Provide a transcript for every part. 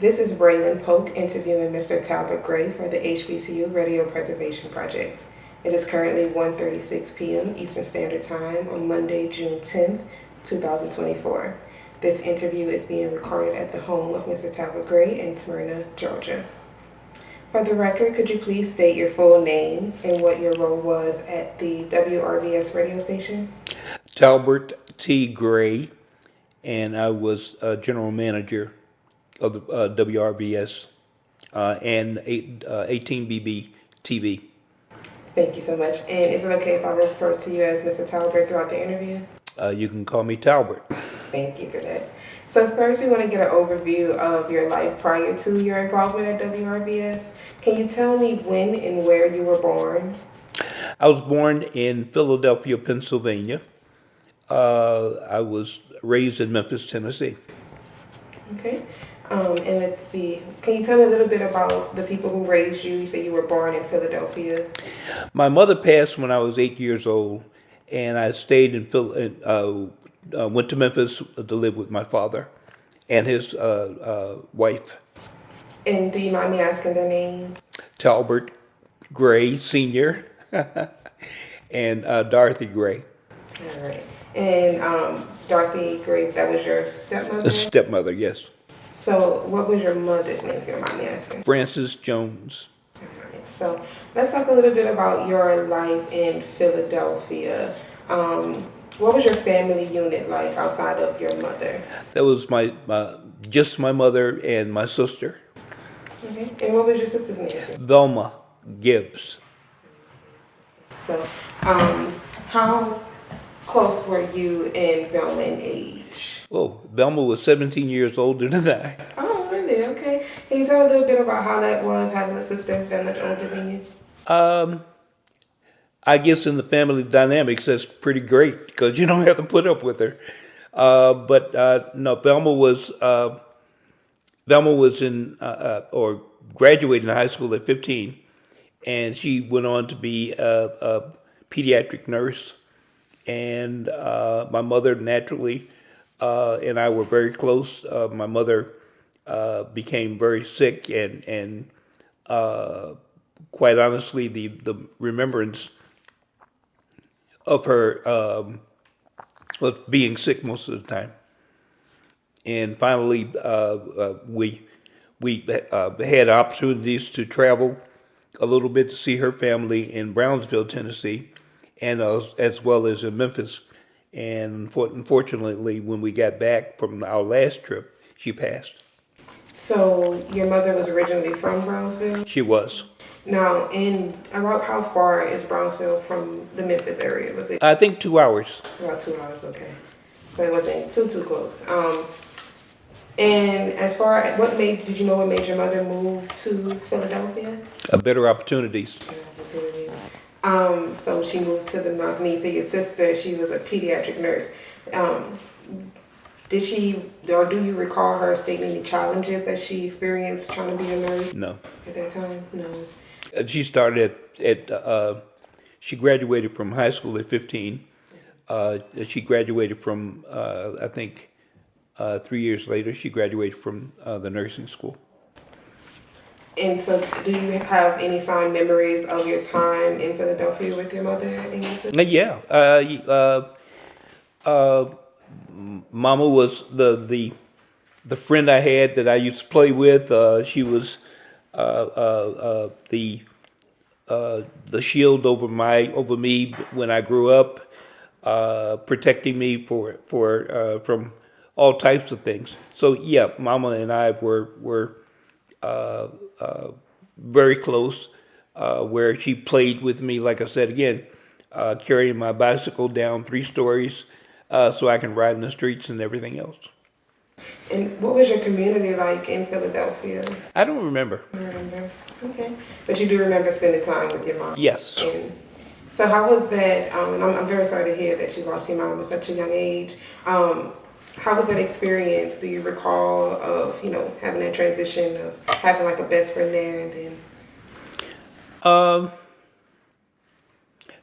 This is Breighlynn Polk interviewing Mr. Talbert Gray for the HBCU Radio Preservation Project. It is currently 1:36 p.m. Eastern Standard Time on Monday, June 10th, 2024. This interview is being recorded at the home of Mr. Talbert Gray in Smyrna, Georgia. For the record, could you please state your full name and what your role was at the WRVS radio station? Talbert T. Gray, and I was general manager of the WRVS and 18BB TV. Thank you so much. And is it okay if I refer to you as Mr. Talbert throughout the interview? You can call me Talbert. Thank you for that. So first, we want to get an overview of your life prior to your involvement at WRVS. Can you tell me when and where you were born? I was born in Philadelphia, Pennsylvania. I was raised in Memphis, Tennessee. Okay. And let's see. Can you tell me a little bit about the people who raised you? You say you were born in Philadelphia. My mother passed when I was 8 years old, and I stayed in went to Memphis to live with my father and his wife. And do you mind me asking their names? Talbert Gray Sr. and Dorothy Gray. All right. And Dorothy Gray, that was your stepmother? Stepmother, yes. So what was your mother's name, if you don't mind me asking? Frances Jones. All right. So let's talk a little bit about your life in Philadelphia. What was your family unit like outside of your mother? That was just my mother and my sister. Okay. And what was your sister's name? Velma Gibbs. So, how close were you and Velma in age? Oh, Velma was 17 years older than I. Oh, really? Okay. Can you tell a little bit about how that was, having a sister that much older than you? I guess in the family dynamics, that's pretty great because you don't have to put up with her. But no, Velma was in or graduated in high school at 15, and she went on to be a pediatric nurse. And my mother naturally and I were very close. My mother became very sick, and quite honestly, the remembrance of her of being sick most of the time. And finally, we had opportunities to travel a little bit to see her family in Brownsville, Tennessee, and as well as in Memphis. And unfortunately, when we got back from our last trip, she passed. So your mother was originally from Brownsville? She was. Now, about how far is Brownsville from the Memphis area? Was it I think 2 hours. about 2 hours? Okay. So it wasn't too close. And as far as did you know what made your mother move to Philadelphia? Better opportunities. Opportunity. So she moved to the north. And you say your sister, she was a pediatric nurse. Did she, or do you recall her stating any challenges that she experienced trying to be a nurse? No. At that time? No. She started she graduated from high school at 15. She graduated from, I think, 3 years later, she graduated from the nursing school. And so do you have any fond memories of your time in Philadelphia with your mother and your sister? Yeah. Mama was the friend I had that I used to play with. She was the shield over me when I grew up, protecting me from all types of things. So yeah, Mama and I were very close. Where she played with me, like I said again, carrying my bicycle down 3 stories so I can ride in the streets and everything else. And what was your community like in Philadelphia? I don't remember. I remember. Okay. But you do remember spending time with your mom? Yes. And so how was that? I'm very sorry to hear that you lost your mom at such a young age. How was that experience? Do you recall of, having that transition of having like a best friend there and then?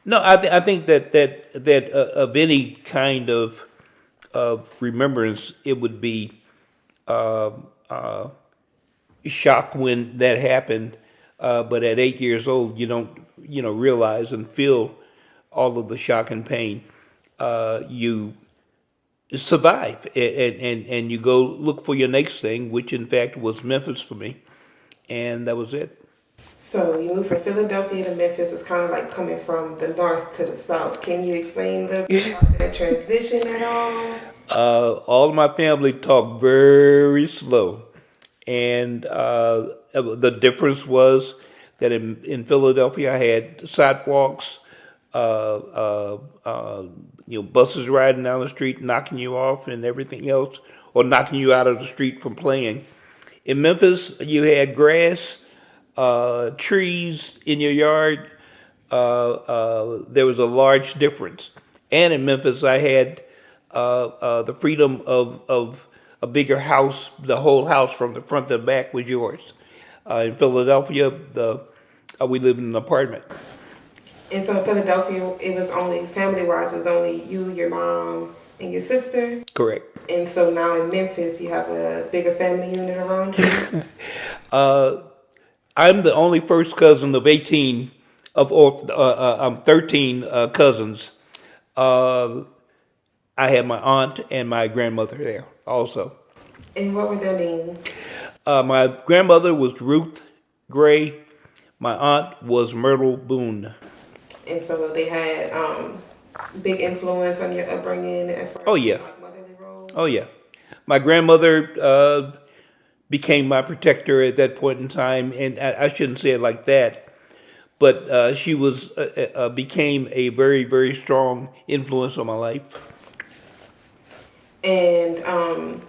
No, I think that of any kind of remembrance, it would be shock when that happened. But at 8 years old, you don't, realize and feel all of the shock and pain. You survive, and you go look for your next thing, which in fact was Memphis for me, and that was it. So you moved from Philadelphia to Memphis. It's kind of like coming from the north to the south. Can you explain a little bit about that transition at all? All of my family talked very slow, and the difference was that in Philadelphia I had sidewalks, buses riding down the street, knocking you off, and everything else, or knocking you out of the street from playing. In Memphis, you had grass, trees in your yard. There was a large difference. And in Memphis, I had the freedom of a bigger house. The whole house from the front to the back was yours. In Philadelphia, we lived in an apartment. And so in Philadelphia, it was only family-wise, it was only you, your mom, and your sister. Correct. And so now in Memphis, you have a bigger family unit around you. I'm the only first cousin of 18 I'm 13 cousins. I had my aunt and my grandmother there also. And what were their names? My grandmother was Ruth Gray. My aunt was Myrtle Boone. And so they had big influence on your upbringing as far as Oh yeah. like motherly role. Oh yeah. My grandmother became my protector at that point in time, and I shouldn't say it like that, but she was became a very, very strong influence on my life. And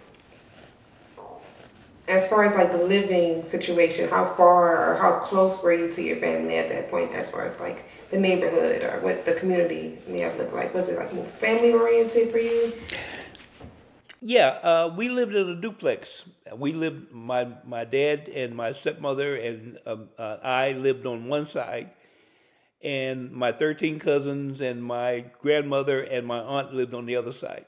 as far as like the living situation, how far or how close were you to your family at that point, as far as like the neighborhood or what the community may have looked like? Was it like more family oriented for you? Yeah, we lived in a duplex. We lived, my dad and my stepmother and I lived on one side, and my 13 cousins and my grandmother and my aunt lived on the other side.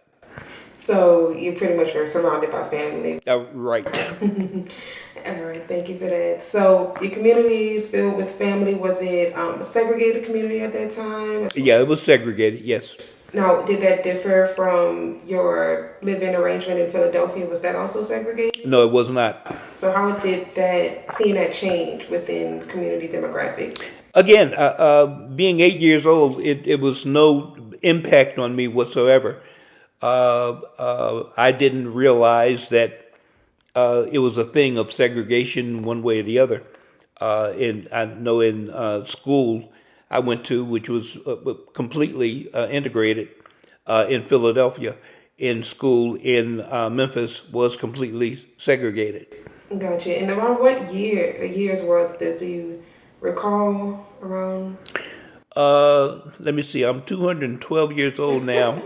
So you pretty much were surrounded by family. Right. All right, thank you for that. So your community is filled with family. Was it a segregated community at that time? Yeah, it was segregated, yes. Now, did that differ from your living arrangement in Philadelphia? Was that also segregated? No, it was not. So how did seeing that change within community demographics? Again, being 8 years old, it was no impact on me whatsoever. I didn't realize that it was a thing of segregation one way or the other. And I know in school I went to, which was completely integrated in Philadelphia, in school in Memphis was completely segregated. Gotcha. And around what years was that? Do you recall around? Let me see. I'm 212 years old now.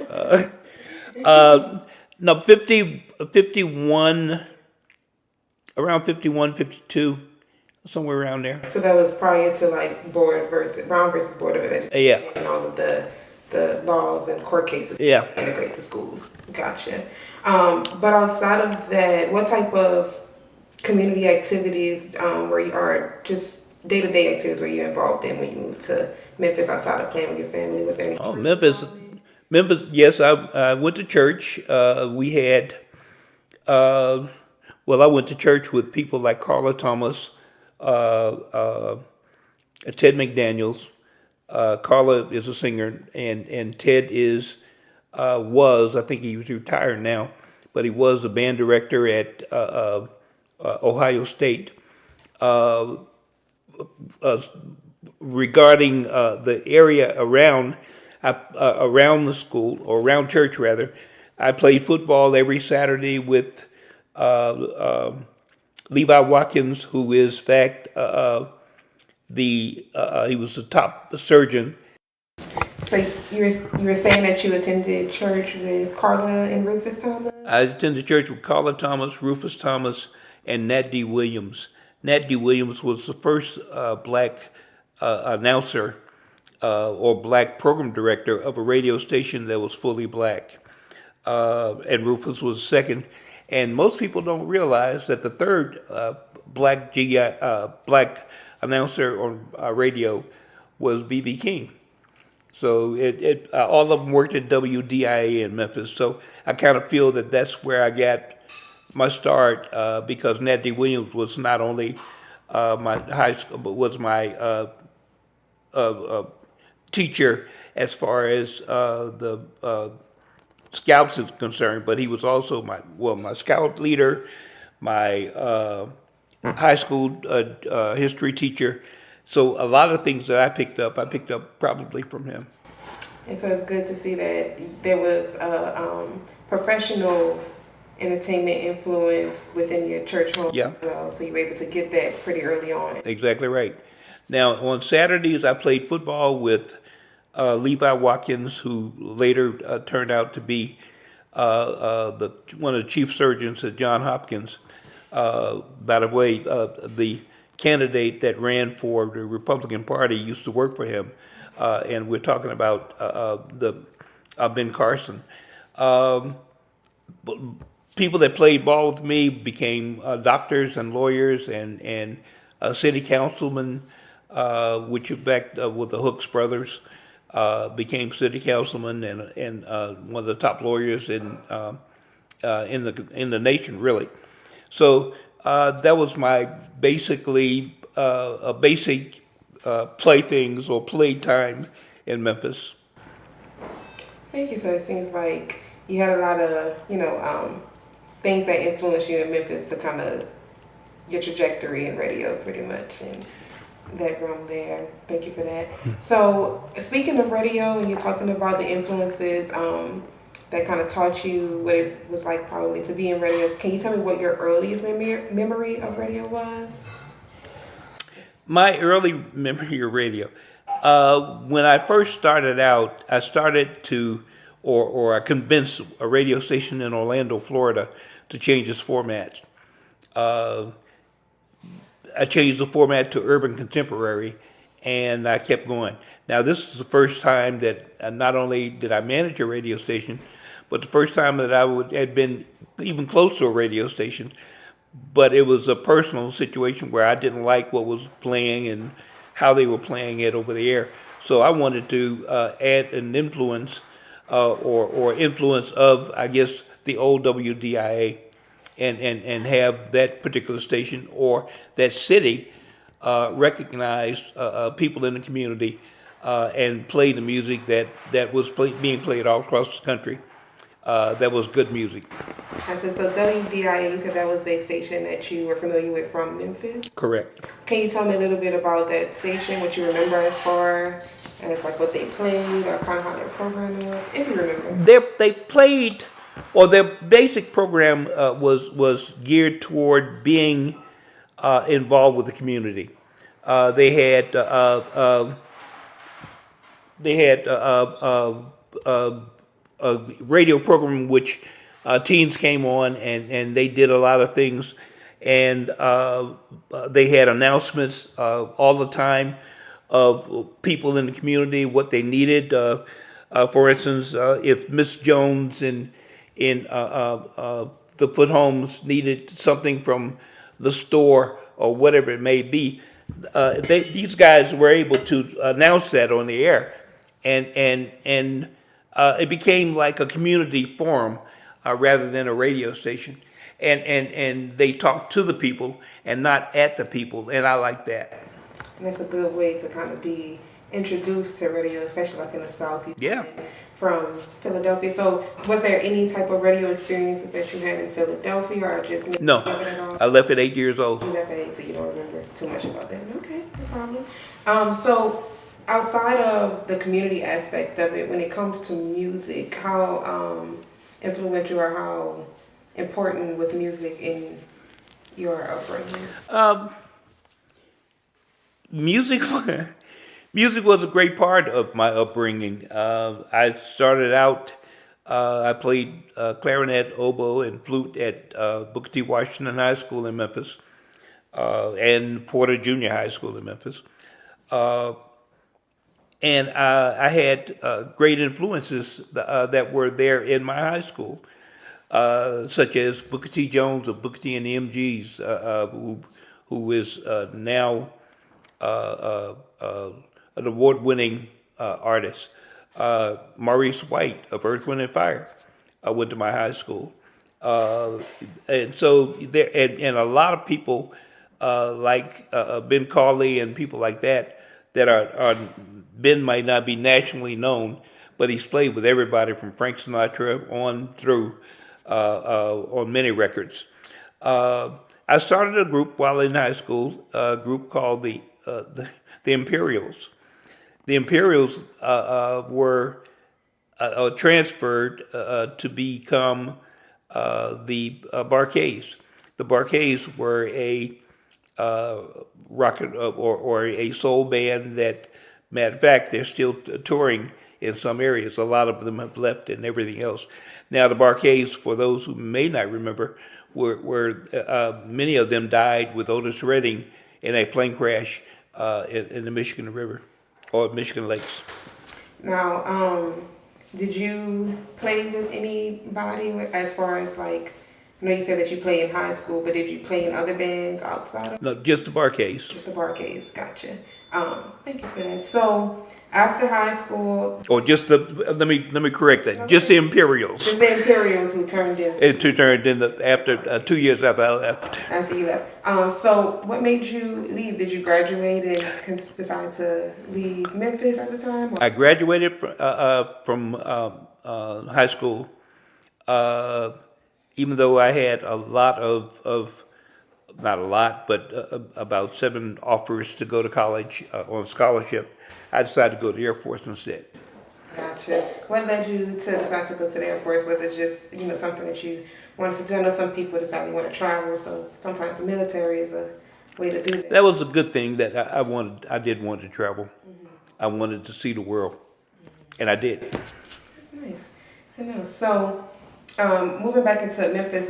No, 51, around 51, 52, somewhere around there. So that was prior to like Brown versus Board of Education Yeah. and all of the laws and court cases Yeah. to integrate the schools. Gotcha. But outside of that, what type of community activities or just day-to-day activities were you involved in when you moved to Memphis outside of playing with your family? Was there any Oh, Memphis, yes, I went to church. We had, I went to church with people like Carla Thomas, Ted McDaniels. Carla is a singer, and Ted was, I think he's retired now, but he was a band director at Ohio State. Regarding the area around the school, or around church rather, I played football every Saturday with Levi Watkins, who is in fact he was the top surgeon. So you were saying that you attended church with Carla and Rufus Thomas? I attended church with Carla Thomas, Rufus Thomas, and Nat D. Williams. Nat D. Williams was the first black announcer or black program director of a radio station that was fully black. And Rufus was second. And most people don't realize that the third black announcer on radio was B.B. King. So all of them worked at WDIA in Memphis. So I kind of feel that that's where I got my start because Natty Williams was not only my high school, but was my teacher as far as the scouts is concerned, but he was also my scout leader, my high school history teacher. So a lot of things that I picked up probably from him. And so it's good to see that there was a professional entertainment influence within your church home Yeah, as well. So you were able to get that pretty early on. exactly right. Now on Saturdays I played football with Levi Watkins, who later turned out to be one of the chief surgeons at Johns Hopkins. By the way, the candidate that ran for the Republican Party used to work for him, and we're talking about Ben Carson. Um, People that played ball with me became doctors and lawyers and city councilmen, which back with the Hooks brothers, became city councilmen and one of the top lawyers in the nation, really. So that was my basically a basic playthings or playtime in Memphis. Thank you. So it seems like you had a lot of, things that influenced you in Memphis to kind of your trajectory in radio pretty much and that realm there. Thank you for that. So speaking of radio and you're talking about the influences that kind of taught you what it was like probably to be in radio, can you tell me what your earliest memory of radio was? My early memory of radio. When I first started out, I started to, or I convinced a radio station in Orlando, Florida, to change its format. I changed the format to urban contemporary, and I kept going. Now, this is the first time that not only did I manage a radio station, but the first time that had been even close to a radio station. But it was a personal situation where I didn't like what was playing and how they were playing it over the air. So I wanted to add an influence or influence of, I guess, the old WDIA and have that particular station or that city recognize people in the community and play the music that was being played all across the country. That was good music. I said, so WDIA, you said that was a station that you were familiar with from Memphis? Correct. Can you tell me a little bit about that station, what you remember as far as like what they played or kind of how their programming was, if you remember? They played, or their basic program was geared toward being involved with the community. They had a radio program which teens came on and they did a lot of things, and they had announcements all the time of people in the community, what they needed. For instance, if Miss Jones in the Foot Homes needed something from the store or whatever it may be, these guys were able to announce that on the air, and it became like a community forum rather than a radio station, and they talked to the people and not at the people, and I like that. And that's a good way to kind of be introduced to radio, especially like in the South. Yeah. From Philadelphia. So was there any type of radio experiences that you had in Philadelphia or just No, at all? I left at 8 years old. You left at 8, so you don't remember too much about that. Okay, no problem. So outside of the community aspect of it, when it comes to music, how influential or how important was music in your upbringing? Music, music was a great part of my upbringing. I started out, I played clarinet, oboe, and flute at Booker T. Washington High School in Memphis and Porter Junior High School in Memphis. And I had great influences that were there in my high school. such as Booker T. Jones of Booker T and the MGs, who is now an award-winning artist. Maurice White of Earth, Wind and Fire went to my high school. And so there, and a lot of people like Ben Carley and people like that are Ben might not be nationally known, but he's played with everybody from Frank Sinatra on through on many records. I started a group while in high school, a group called the Imperials. The Imperials were transferred to become the Barkays. The Barkays were a rocket or a soul band that, matter of fact, they're still touring in some areas. A lot of them have left and everything else. Now, the Barkays, for those who may not remember, were many of them died with Otis Redding in a plane crash in the Michigan River or Michigan Lakes. Now, did you play with anybody as far as like, I know you said that you played in high school, but did you play in other bands outside of? No, just the Barkays. Just the Barkays, gotcha. Thank you for that. So after high school, Or just the let me correct that. Just the Imperials. just the Imperials who turned in It turned in after 2 years after I left. after you left. So what made you leave? Did you graduate and decide to leave Memphis at the time? Or? I graduated from high school, even though I had a lot of not a lot, but about 7 offers to go to college on scholarship. I decided to go to the Air Force instead. Gotcha. What led you to decide to go to the Air Force? Was it just, something that you wanted to do? I know some people decide they want to travel, so sometimes the military is a way to do that. That was a good thing that I wanted. I did want to travel. Mm-hmm. I wanted to see the world, and I did. That's nice to know. So, moving back into Memphis,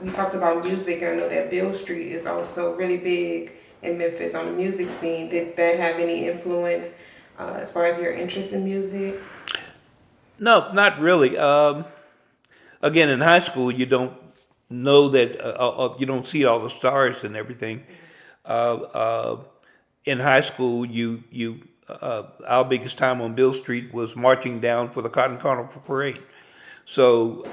we talked about music. I know that Beale Street is also really big in Memphis on the music scene. Did that have any influence as far as your interest in music? No, not really. Again, in high school, you don't know that you don't see all the stars and everything. In high school, our biggest time on Beale Street was marching down for the Cotton Carnival Parade. So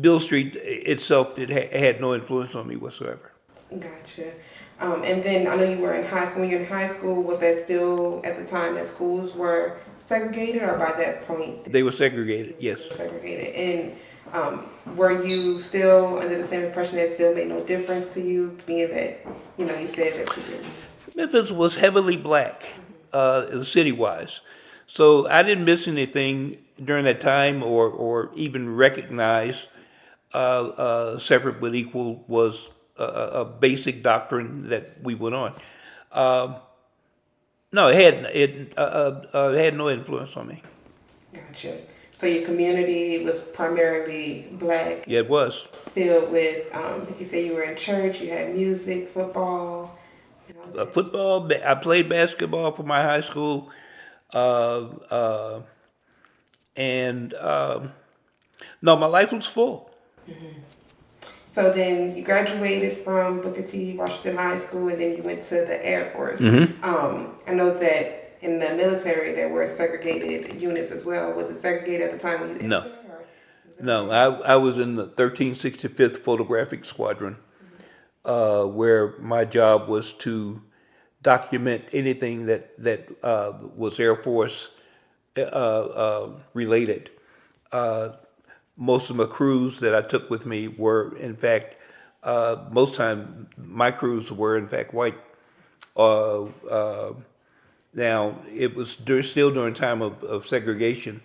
Beale Street itself had no influence on me whatsoever. Gotcha. And then I know you were in high school. When you were in high school, was that still at the time that schools were segregated, or by that point? They were segregated, yes. Segregated. And were you still under the same impression that it still made no difference to you, being that, you said that you didn't? Memphis was heavily black, city-wise. So I didn't miss anything during that time or even recognize separate but equal was a basic doctrine that we went on. No, it had no influence on me. Gotcha. So your community was primarily black. Yeah, it was. Filled with, like you say, you were in church. You had music, football. Football. I played basketball for my high school, and no, my life was full. Mm-hmm. So then you graduated from Booker T. Washington High School, and then you went to the Air Force. Mm-hmm. I know that in the military there were segregated units as well. Was it segregated at the time when you entered? No. I was in the 1365th Photographic Squadron, where my job was to document anything that was Air Force related. Most of my crews that I took with me were, in fact, most time my crews were, in fact, white. Now, it was still during time of segregation,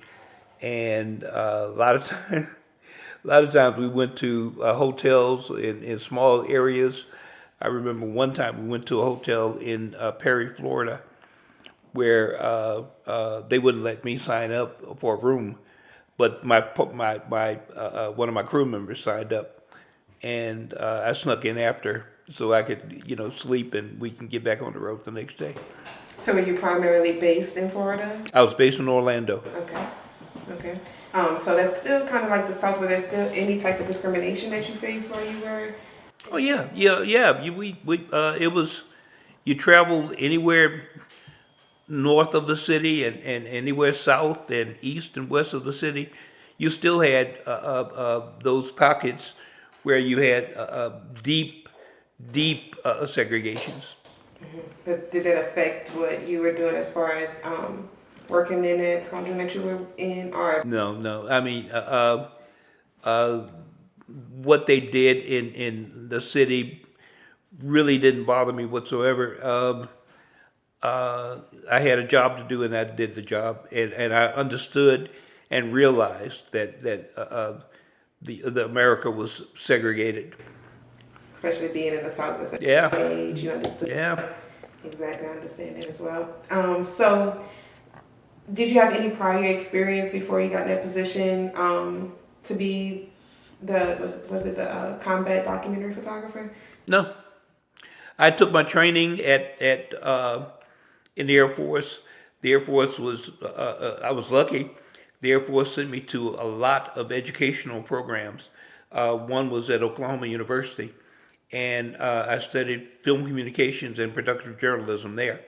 and a lot of times we went to hotels in small areas. I remember one time we went to a hotel in Perry, Florida, where they wouldn't let me sign up for a room. But my one of my crew members signed up, and I snuck in after so I could sleep and we can get back on the road the next day. So were you primarily based in Florida? I was based in Orlando. Okay. Okay. So that's still kind of like the South, where there's still any type of discrimination that you faced while you were. Oh yeah, yeah, yeah. It was you traveled anywhere north of the city and anywhere south and east and west of the city, you still had those pockets where you had deep segregations. But did that affect what you were doing as far as working in that squadron that you were in, or? No, no. I mean, uh, what they did in the city really didn't bother me whatsoever. I had a job to do, and I did the job, and I understood and realized that the America was segregated. Especially being in the South at such Yeah, a young age, you understood. yeah. Exactly, I understand that as well. So did you have any prior experience before you got in that position to be was it the combat documentary photographer? No, I took my training at in the Air Force. The Air Force was I was lucky. The Air Force sent me to a lot of educational programs. One was at Oklahoma University, and I studied film communications and productive journalism there.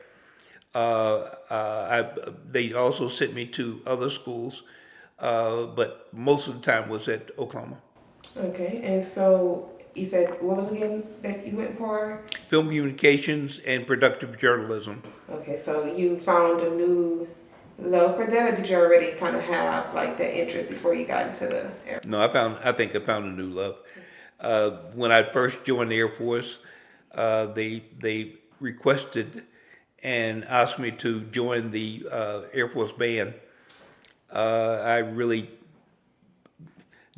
They also sent me to other schools, but most of the time was at Oklahoma. Okay, and so you said what was it again that you went for? Film communications and productive journalism. Okay, so you found a new love for that, or did you already kind of have like that interest before you got into the Air Force? No, I think I found a new love. When I first joined the Air Force, they requested and asked me to join the Air Force band. I really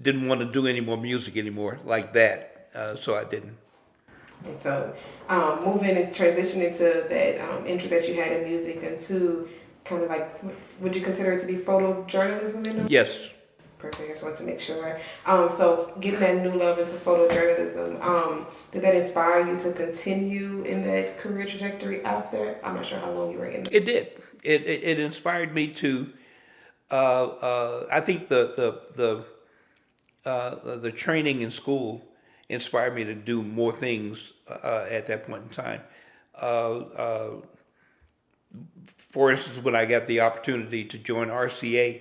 didn't want to do any more music anymore like that, so I didn't. And so, moving and transitioning to that interest that you had in music into kind of like, would you consider it to be photojournalism in a? Yes, Perfect. I just wanted to make sure. So getting that new love into photojournalism, did that inspire you to continue in that career trajectory after? I'm not sure how long you were in. it did. It inspired me to. I think the training in school inspired me to do more things at that point in time. Uh, uh, for instance, when I got the opportunity to join RCA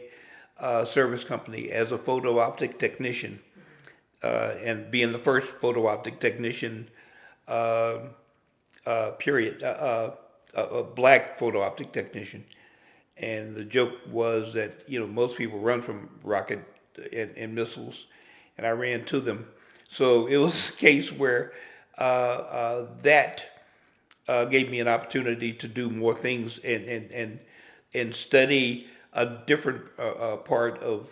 service company as a photo optic technician, and being the first photo optic technician, uh, period, a black photo optic technician. And the joke was that most people run from rocket and missiles, and I ran to them. So it was a case where that gave me an opportunity to do more things and study a different part of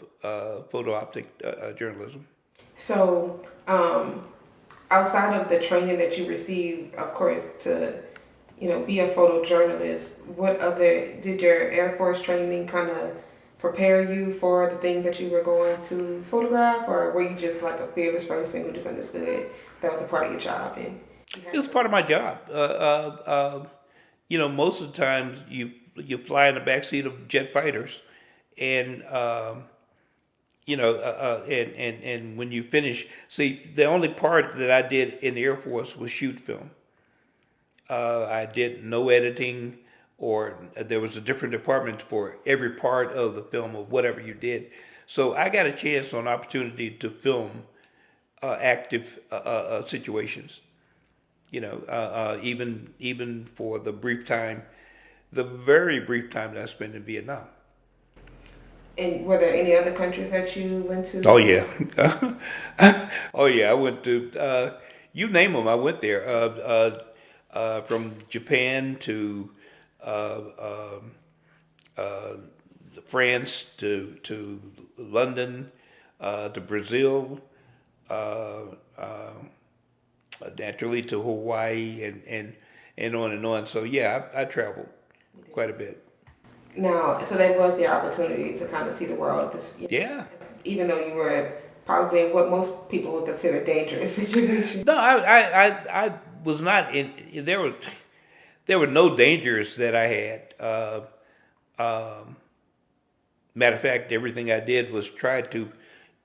photo optic journalism. So, outside of the training that you received, of course, to be a photojournalist, what other did your Air Force training kind of prepare you for the things that you were going to photograph, or were you just like a fearless person who just understood that was a part of your job and you It had was to? part of my job. Most of the times you fly in the backseat of jet fighters, and and when you finish, see, the only part that I did in the Air Force was shoot film. I did no editing, or there was a different department for every part of the film or whatever you did. So I got a chance on opportunity to film active situations. Even for the very brief time that I spent in Vietnam. And were there any other countries that you went to? Oh yeah, oh yeah. I went to you name them. I went there. From Japan to uh, um uh, France to London to Brazil, uh, uh, naturally to Hawaii and on and on. So yeah, I traveled quite a bit. Now, so that was your opportunity to kind of see the world, Yeah. even though you were probably in what most people would consider dangerous situation. No, I was not in. There were no dangers that I had. Um, Matter of fact, everything I did was try to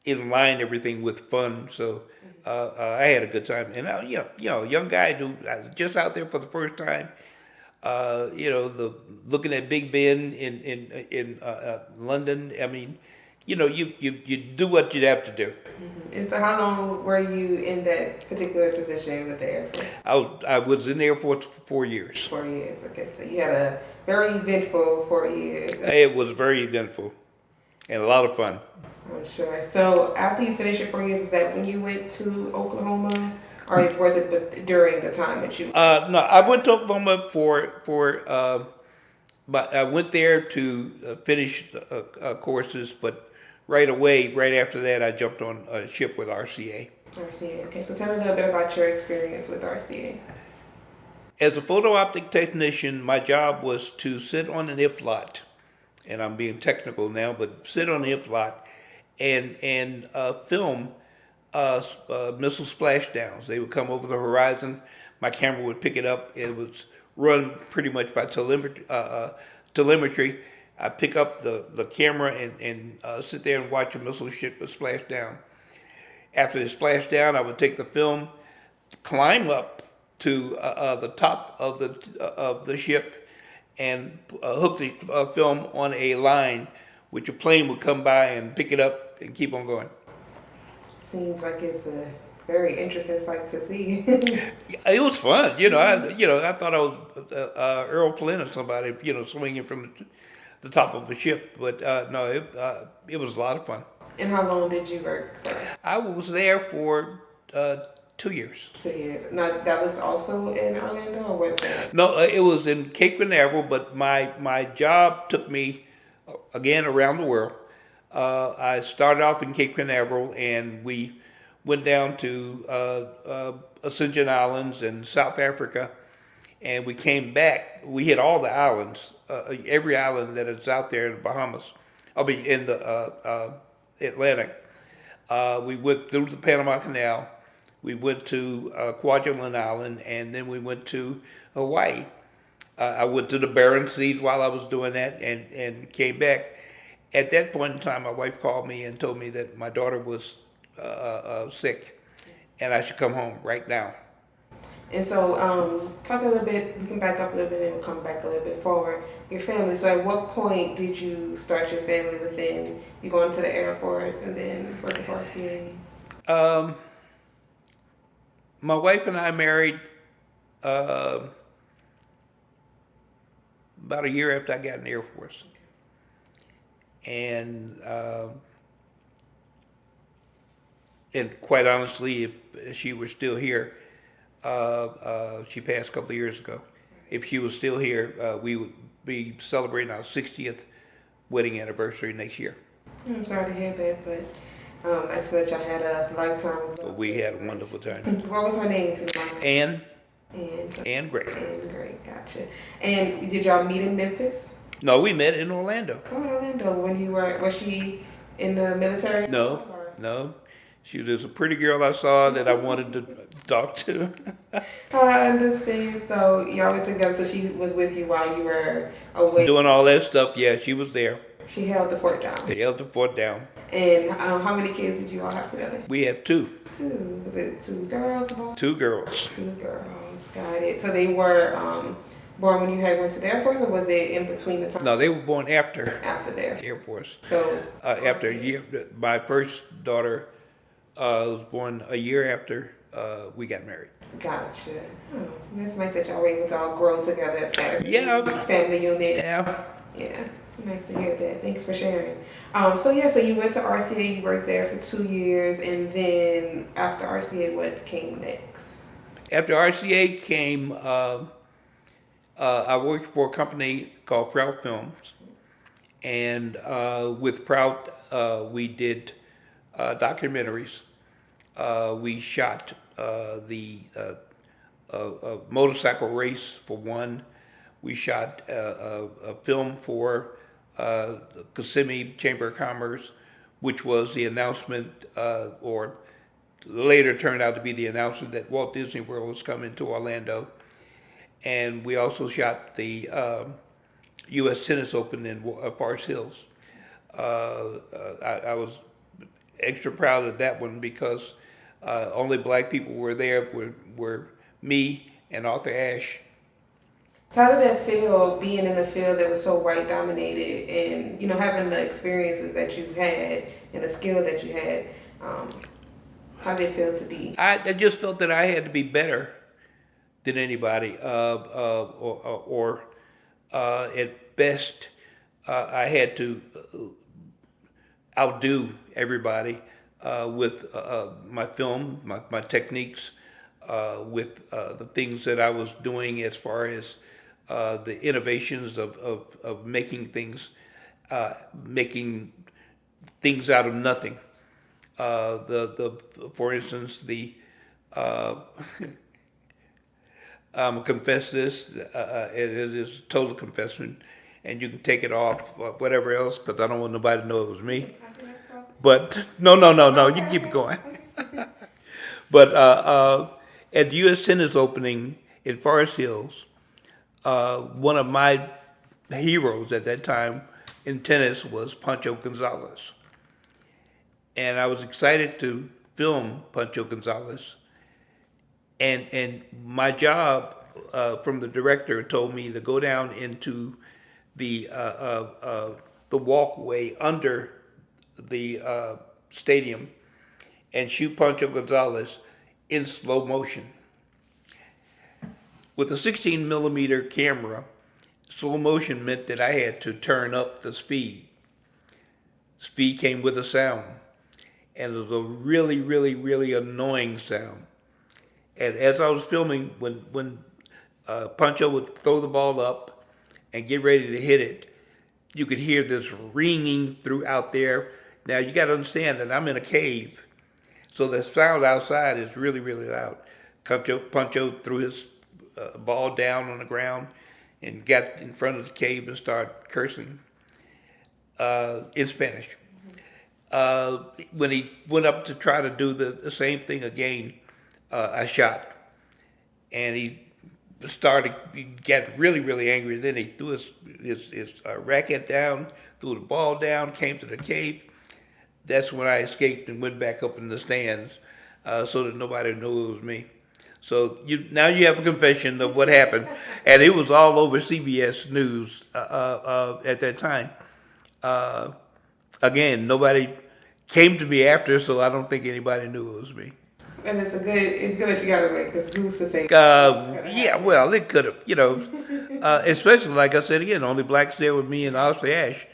align everything with fun. So I had a good time, and young guy who just out there for the first time. The looking at Big Ben in London. I mean, you do what you have to do. And so how long were you in that particular position with the Air Force? I was in the Air Force for 4 years. 4 years, okay. So you had a very eventful 4 years. It was very eventful and a lot of fun. I'm sure. So after you finished your 4 years, is that when you went to Oklahoma? Or was it during the time that you? No, I went to Oklahoma but I went there to finish courses, but right away, right after that, I jumped on a ship with RCA. RCA, okay. So tell me a little bit about your experience with RCA. As a photo optic technician, my job was to sit on an if lot, and I'm being technical now, but sit on the if lot and film missile splashdowns. They would come over the horizon. My camera would pick it up. It was run pretty much by telemetry. I pick up the camera and sit there and watch a missile ship splash down. After it splashed down, I would take the film, climb up to the top of the ship, and hook the film on a line, which a plane would come by and pick it up and keep on going. Seems like it's a very interesting sight to see. It was fun, I thought I was Earl Flynn or somebody, swinging from the top of a ship. But no, it was a lot of fun. And how long did you work for? I was there for 2 years. 2 years. Now that was also in Orlando, or was that? No, it was in Cape Canaveral, but my job took me again around the world. I started off in Cape Canaveral, and we went down to Ascension Islands and South Africa, and we came back. We hit all the islands, every island that is out there in the Bahamas. In the Atlantic. We went through the Panama Canal. We went to Kwajalein Island, and then we went to Hawaii. I went to the Barren Sea while I was doing that, and came back. At that point in time, my wife called me and told me that my daughter was sick, and I should come home right now. And so, talk a little bit, we can back up a little bit and we'll come back a little bit forward. Your family, so at what point did you start your family within, you going to the Air Force and then working for RCA? My wife and I married about a year after I got in the Air Force. And quite honestly, if she were still here, she passed a couple of years ago. If she was still here, we would be celebrating our 60th wedding anniversary next year. I'm sorry to hear that, but I said y'all had a lifetime. But we had a wonderful time. What was her name? Ann Gray. Ann Gray, gotcha. And did y'all meet in Memphis? No, we met in Orlando. Oh, in Orlando. When you were, was she in the military? No. She was a pretty girl I saw that I wanted to talk to. I understand. So y'all were together. So she was with you while you were away. Doing all that stuff. Yeah, she was there. She held the fort down. They held the fort down. And how many kids did you all have together? We have two. Two. Was it two girls? Two girls. Two girls. Got it. So they were born when you had went to the Air Force, or was it in between the time? No, they were born after. After the Air Force. So after a year, my first daughter was born a year after we got married. Gotcha. Oh, that's nice that y'all were able to all grow together as part of the family unit. Yeah. Nice to hear that. Thanks for sharing. So you went to RCA, you worked there for 2 years, and then after RCA, what came next? After RCA came, I worked for a company called Proud Films, and with Proud, we did documentaries. We shot the motorcycle race for one. We shot a film for Kissimmee Chamber of Commerce, which was the announcement, or later turned out to be the announcement that Walt Disney World was coming to Orlando. And we also shot the U.S. Tennis Open in Forest Hills. I was extra proud of that one because only black people were there were me and Arthur Ashe. So how did that feel being in a field that was so white dominated and, having the experiences that you had and the skill that you had? How did it feel to be? I just felt that I had to be better than anybody, or at best, I had to outdo everybody with my film, my techniques, with the things that I was doing as far as the innovations of making things out of nothing. For instance, I'm gonna confess this. It is a total confession, and you can take it off, whatever else, because I don't want nobody to know it was me. But no, you can keep it going. But at the U.S. Senate's opening in Forest Hills, one of my heroes at that time in tennis was Pancho Gonzalez. And I was excited to film Pancho Gonzalez. And my job from the director told me to go down into the walkway under the stadium and shoot Pancho Gonzalez in slow motion. With a 16 millimeter camera, slow motion meant that I had to turn up the speed. Speed came with a sound, and it was a really, really, really annoying sound. And as I was filming, when Pancho would throw the ball up and get ready to hit it, you could hear this ringing throughout there. Now you got to understand that I'm in a cave, so the sound outside is really, really loud. Pancho threw his ball down on the ground and got in front of the cave and started cursing in Spanish. When he went up to try to do the same thing again, I shot, and he got really, really angry. Then he threw his racket down, threw the ball down, came to the cave. That's when I escaped and went back up in the stands, so that nobody knew it was me. So now you have a confession of what happened, and it was all over CBS News at that time. Again, nobody came to me after, so I don't think anybody knew it was me. And it's good that you got away, because who's to say? Yeah, well, it could have, especially like I said again, only blacks there with me and Arthur Ashe,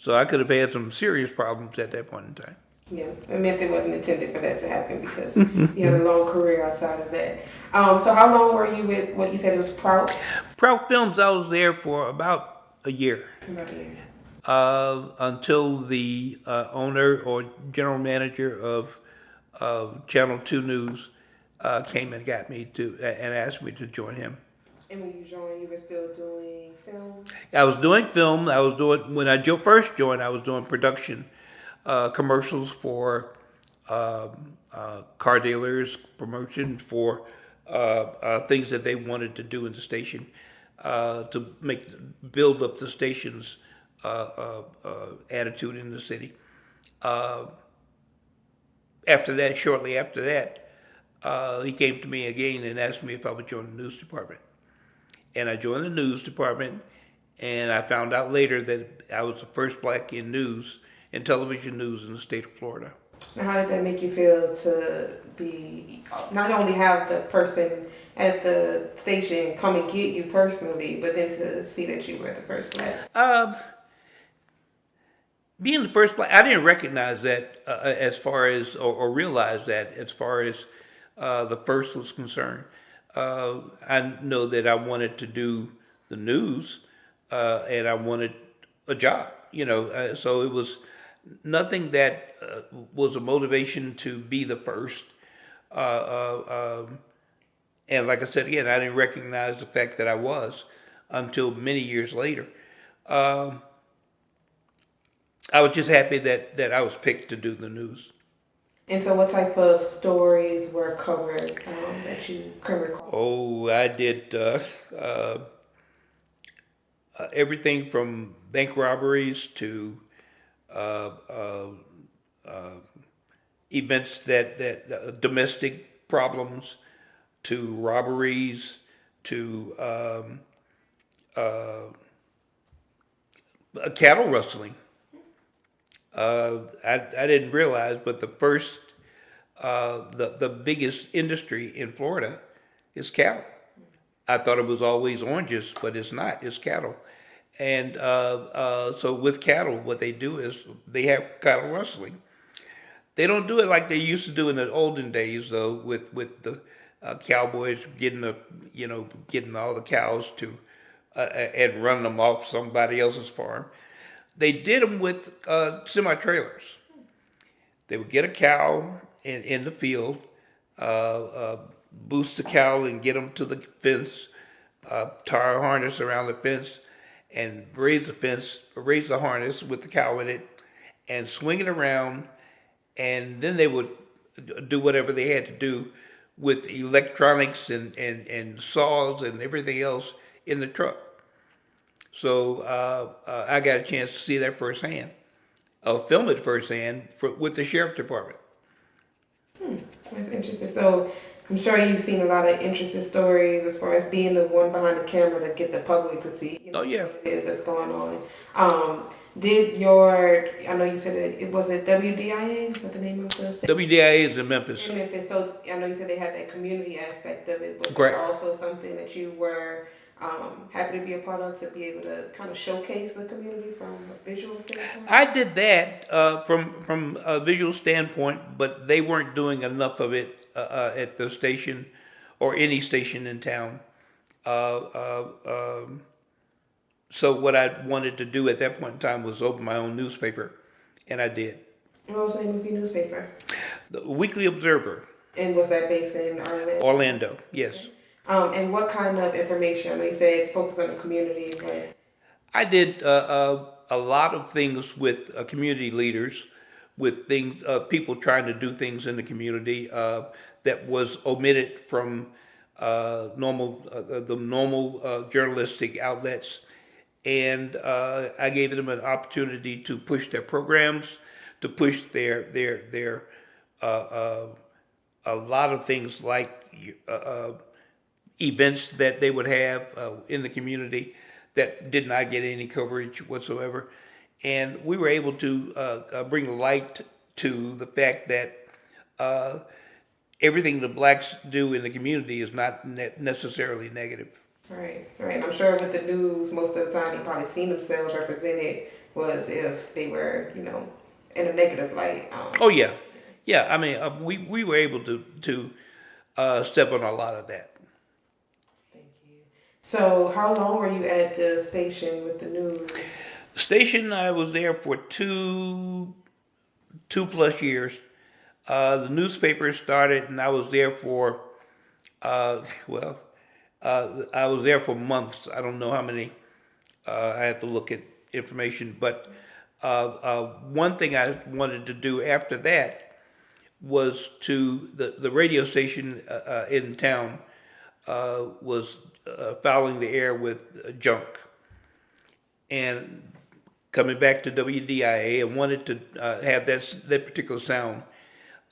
so I could have had some serious problems at that point in time. Yeah, it meant it wasn't intended for that to happen because you had a long career outside of that. So how long were you with what you said it was Prout? Prout Films, I was there for about a year. About a year. Until the owner or general manager of Channel 2 News came and got me and asked me to join him. And when you joined, you were still doing film? I was doing film. When I first joined, I was doing production, commercials for car dealers, promotion for things that they wanted to do in the station to build up the station's attitude in the city. Shortly after that, he came to me again and asked me if I would join the news department. And I joined the news department, and I found out later that I was the first black in television news in the state of Florida. And how did that make you feel to be, not only have the person at the station come and get you personally, but then to see that you were the first black? Being the first black, I didn't recognize that as far as, or realize that as far as the first was concerned. I know that I wanted to do the news, and I wanted a job, so it was nothing that was a motivation to be the first. And like I said again, I didn't recognize the fact that I was until many years later. I was just happy that I was picked to do the news. And so what type of stories were covered that you can recall? Oh, I did everything from bank robberies to uh, uh, uh, events that domestic problems to robberies to cattle rustling. I didn't realize, but the biggest industry in Florida is cattle. I thought it was always oranges, but it's not. It's cattle. And so with cattle, what they do is they have cattle rustling. They don't do it like they used to do in the olden days, though, with the cowboys getting getting all the cows to and running them off somebody else's farm. They did them with semi trailers. They would get a cow in the field, boost the cow and get them to the fence, tie a harness around the fence, and raise the harness with the cow in it, and swing it around, and then they would do whatever they had to do with electronics and saws and everything else in the truck. So I got a chance to see that firsthand. I'll film it firsthand with the sheriff department. That's interesting. So I'm sure you've seen a lot of interesting stories as far as being the one behind the camera to get the public to see, Oh yeah. what it is that's going on. I know you said that it wasn't WDIA, is that the name of the station? WDIA is in Memphis. In Memphis. So I know you said they had that community aspect of it, but Correct. also something that you were happy to be a part of, to be able to kind of showcase the community from a visual standpoint? I did that from a visual standpoint, but they weren't doing enough of it at the station or any station in town. So what I wanted to do at that point in time was open my own newspaper, and I did. What was the name of your newspaper? The Weekly Observer. And was that based in Orlando? Orlando, yes. Okay. And what kind of information? I know you said focus on the community, but I did a lot of things with community leaders, with things, people trying to do things in the community that was omitted from the normal journalistic outlets, and I gave them an opportunity to push their programs, to push their a lot of things like events that they would have in the community that did not get any coverage whatsoever. And we were able to bring light to the fact that everything the blacks do in the community is not necessarily negative. right. I'm sure with the news, most of the time, you probably seen themselves represented was if they were, in a negative light. Oh yeah. I mean, we were able to step on a lot of that. Thank you. So, how long were you at the station with the news? Station, I was there for two plus years. The newspaper started, and I was there for, I was there for months. I don't know how many. I have to look at information. But one thing I wanted to do after that was to the radio station in town was fouling the air with junk. And coming back to WDIA, I wanted to have that particular sound.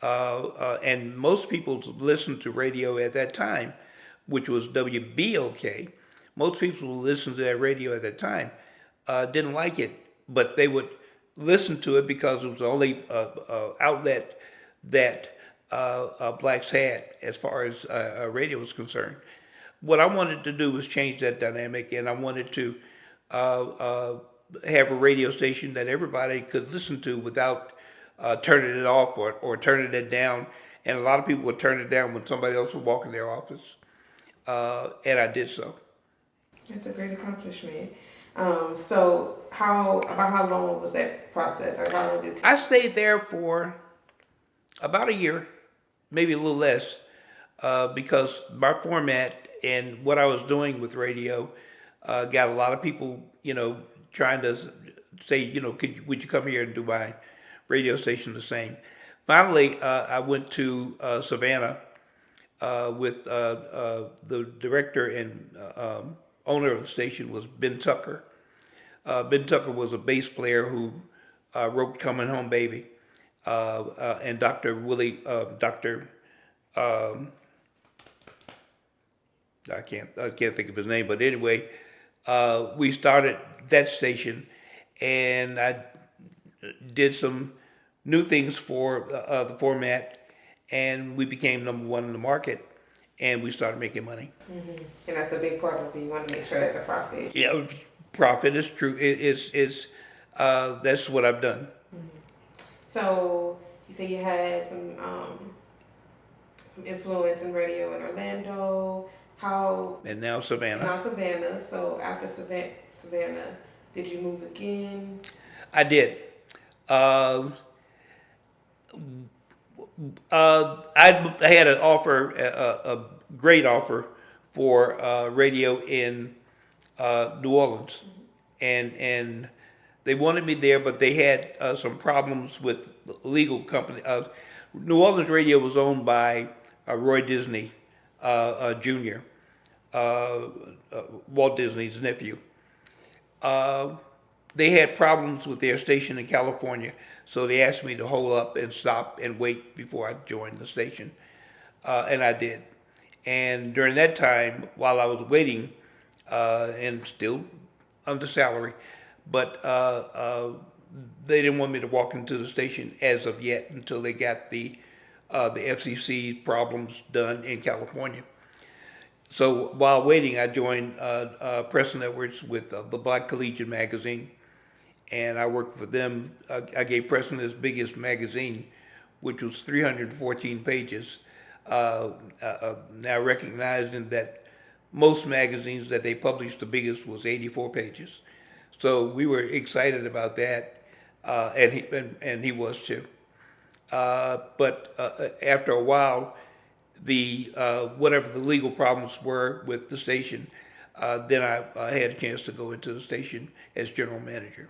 And most people listened to radio at that time, which was WBOK. Most people who listened to that radio at that time didn't like it, but they would listen to it because it was the only outlet that blacks had as far as radio was concerned. What I wanted to do was change that dynamic, and I wanted to have a radio station that everybody could listen to without turning it off or turning it down. And a lot of people would turn it down when somebody else would walk in their office. And I did so. That's a great accomplishment. So how long was that process, or how long did it take? I stayed there for about a year, maybe a little less, because my format and what I was doing with radio got a lot of people, trying to say, would you come here and do my radio station the same? Finally, I went to Savannah with the director and owner of the station was Ben Tucker. Ben Tucker was a bass player who wrote "Coming Home, Baby," and Dr. I can't think of his name, but anyway, we started that station, and I did some new things for the format, and we became number one in the market, and we started making money. And that's the big part of it. You want to make sure that's a profit. Yeah, profit is true. It's that's what I've done. So you say you had some influence in radio in Orlando. How And now Savannah. now Savannah. So after Savannah, did you move again? I did. I had an offer, a great offer for radio in New Orleans, and they wanted me there, but they had some problems with the legal company. New Orleans radio was owned by Roy Disney Jr., Walt Disney's nephew. They had problems with their station in California, so they asked me to hold up and stop and wait before I joined the station, and I did. And during that time, while I was waiting, and still under salary, but they didn't want me to walk into the station as of yet until they got the FCC problems done in California. So while waiting, I joined Preston Edwards with the Black Collegian magazine, and I worked for them. I gave Preston his biggest magazine, which was 314 pages. Now recognizing that most magazines that they published, the biggest was 84 pages. So we were excited about that, and he was too. But after a while, the whatever the legal problems were with the station, then I had a chance to go into the station as general manager.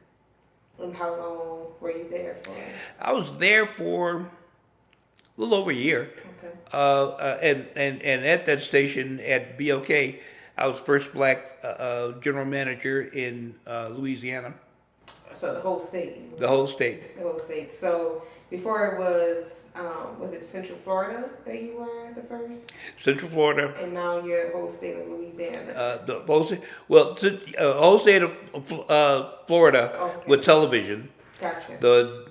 And how long were you there for? I was there for a little over a year. Okay. And at that station at BLK, I was first black general manager in Louisiana. So the whole state. The whole state. The whole state. So before it was it Central Florida that you were the first? Central Florida. And now you're the whole state of Louisiana. The whole state, well, whole state of Florida Okay. with television. Gotcha. The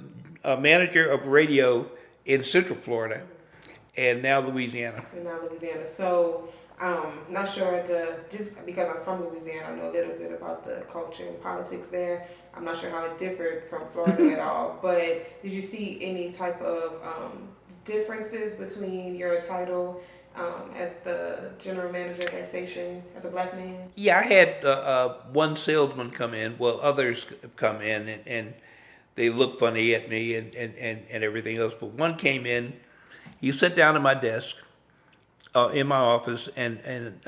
manager of radio in Central Florida, and now Louisiana. And now Louisiana. So not sure just because I'm from Louisiana, I know a little bit about the culture and politics there. I'm not sure how it differed from Florida at all. But did you see any type of differences between your title as the general manager at that station as a black man? Yeah, I had one salesman come in. Well, others come in, and they look funny at me and everything else. But one came in. He sat down at my desk in my office and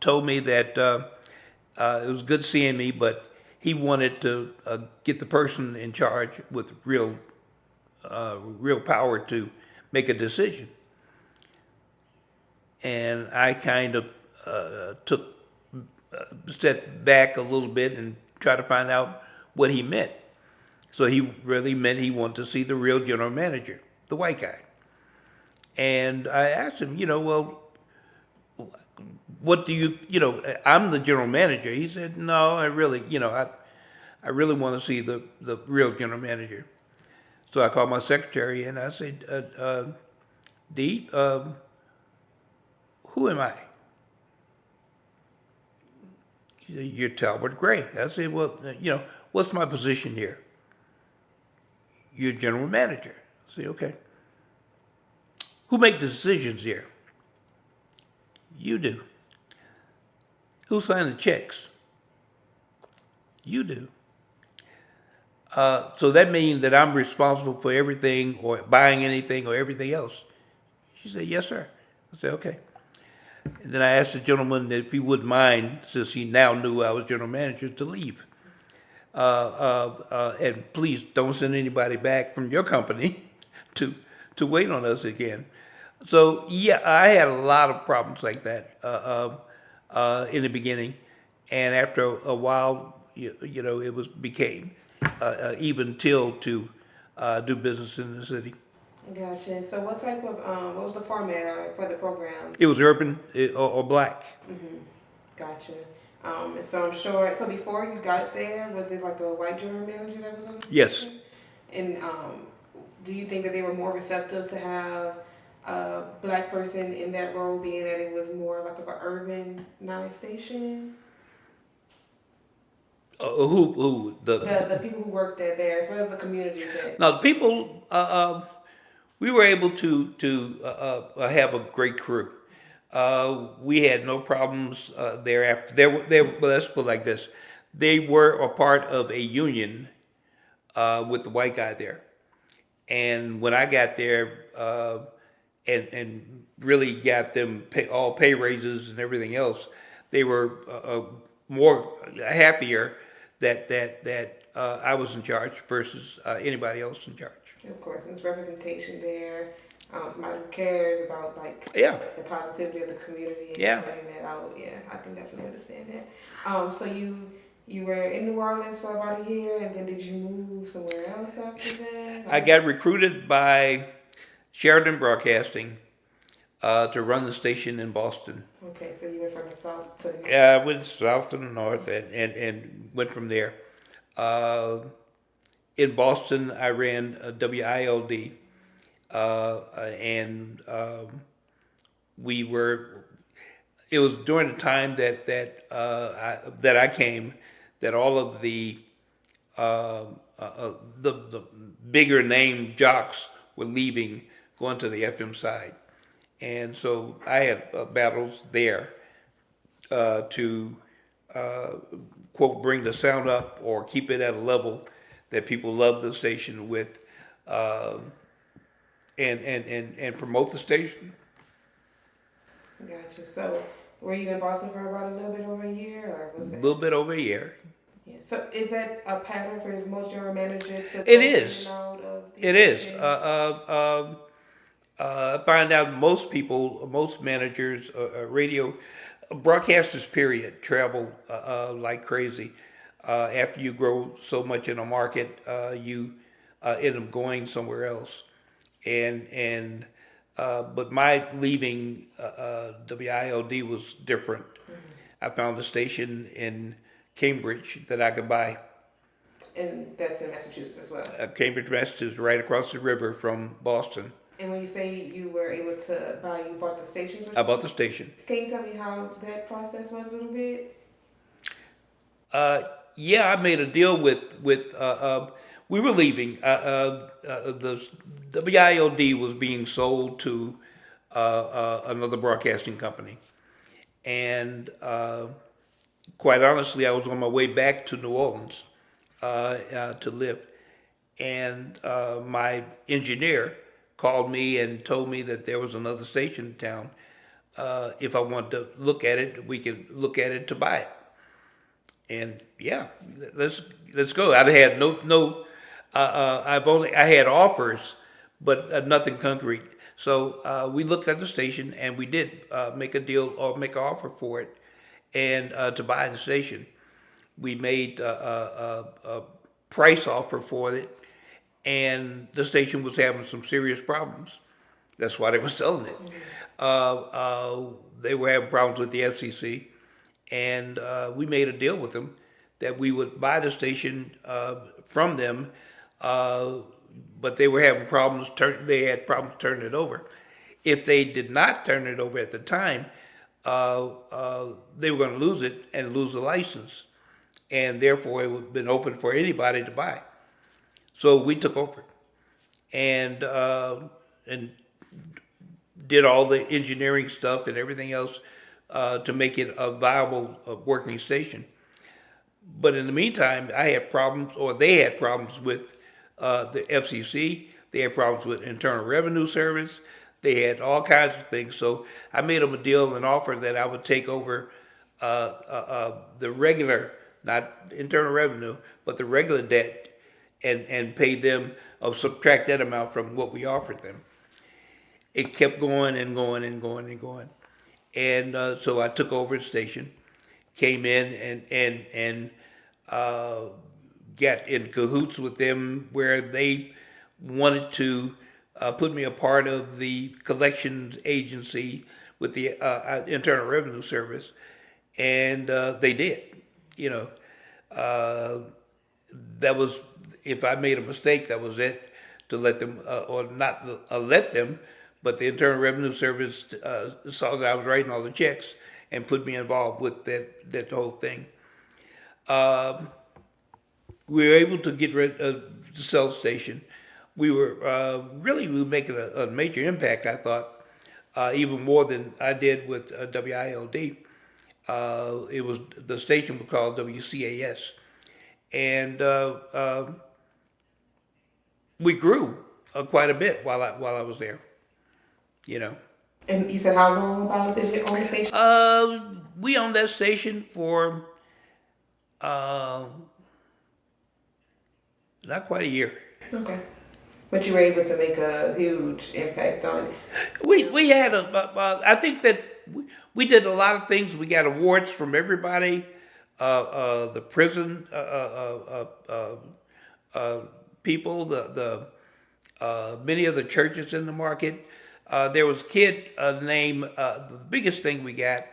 told me that it was good seeing me, but he wanted to get the person in charge with real power to make a decision. And I kind of stepped back a little bit and tried to find out what he meant. So he really meant he wanted to see the real general manager, the white guy. And I asked him, well, what do I'm the general manager. He said, no, I really want to see the real general manager. So I called my secretary and I said, Dee, who am I? She said, you're Talbert Gray. I said, well, what's my position here? You're general manager. I said, okay. Who make the decisions here? You do. Who sign the checks? You do. So that means that I'm responsible for everything or buying anything or everything else. She said, yes, sir. I said, okay. And then I asked the gentleman if he wouldn't mind, since he now knew I was general manager, to leave. And please don't send anybody back from your company to wait on us again. So yeah, I had a lot of problems like that in the beginning, and after a while, it became even till to do business in the city. Gotcha. So what type of what was the format for the program? It was urban or black. Mm-hmm. Gotcha. And so I'm sure. So before you got there, was it like a white general manager that was on the Yes. position? And do you think that they were more receptive to have a black person in that role, being that it was more like of an urban nice station? Who The people who worked there, as well as the community that. now the people we were able to have a great crew. We had no problems thereafter. Well, let's put it like this: they were a part of a union with the white guy there, and when I got there and really got them all pay raises and everything else, they were more happier that I was in charge versus anybody else in charge. Of course, there's representation there. Somebody who cares about like Yeah, the positivity of the community and yeah. pointing that out. Yeah, I can definitely understand that. So you were in New Orleans for about a year, and then did you move somewhere else after that? I got recruited by Sheridan Broadcasting to run the station in Boston. Okay, so you went from the south to the north. Yeah, I went south to the north and went from there. In Boston, I ran WILD, and we were. It was during the time that I came that all of the bigger name jocks were leaving, going to the FM side, and so I had battles there to quote bring the sound up or keep it at a level that people love the station with, and promote the station. Gotcha. So were you in Boston for about a little bit over a year, or was A that? little bit over a year. Yeah. So is that a pattern for most general managers to It go in is. and out of these It is. stations? I find out most managers, radio broadcasters, period, travel like crazy. After you grow so much in a market, you end up going somewhere else. And but my leaving WILD was different. I found a station in Cambridge that I could buy. And that's in Massachusetts as well. Cambridge, Massachusetts, right across the river from Boston. And when you say you were able to buy, you bought the stations? I bought the station. Can you tell me how that process was a little bit? Yeah, I made a deal with we were leaving. The WILD was being sold to another broadcasting company, and quite honestly, I was on my way back to New Orleans to live, and my engineer called me and told me that there was another station in town. If I wanted to look at it, we could look at it to buy it. And yeah, let's go. I had I had offers, but nothing concrete. So we looked at the station and we did make a deal or make an offer for it, and to buy the station. We made a price offer for it, and the station was having some serious problems. That's why they were selling it. They were having problems with the FCC, and we made a deal with them that we would buy the station from them, but they were having problems. They had problems turning it over. If they did not turn it over at the time, they were going to lose it and lose the license, and therefore it would have been open for anybody to buy. So we took over, and did all the engineering stuff and everything else to make it a viable working station. But in the meantime, I had problems, or they had problems with the FCC. They had problems with Internal Revenue Service. They had all kinds of things. So I made them a deal, an offer that I would take over the regular, not Internal Revenue, but the regular debt, and pay them, or subtract that amount from what we offered them. It kept going and going and going and going. And so I took over the station, came in and get in cahoots with them where they wanted to put me a part of the collections agency with the Internal Revenue Service, and they did. You know, that was, if I made a mistake, that was it, to let them, or not let them, but the Internal Revenue Service saw that I was writing all the checks and put me involved with that whole thing. We were able to get rid of the cell station. We were we were making a major impact, I thought, even more than I did with WILD. It was, the station was called WCAS, and we grew quite a bit while I was there. You know. And you said how long about did you own the station? We owned that station for not quite a year. Okay. But you were able to make a huge impact on it. We had I think that we did a lot of things. We got awards from everybody, the prison people, the many of the churches in the market. There was a kid named, the biggest thing we got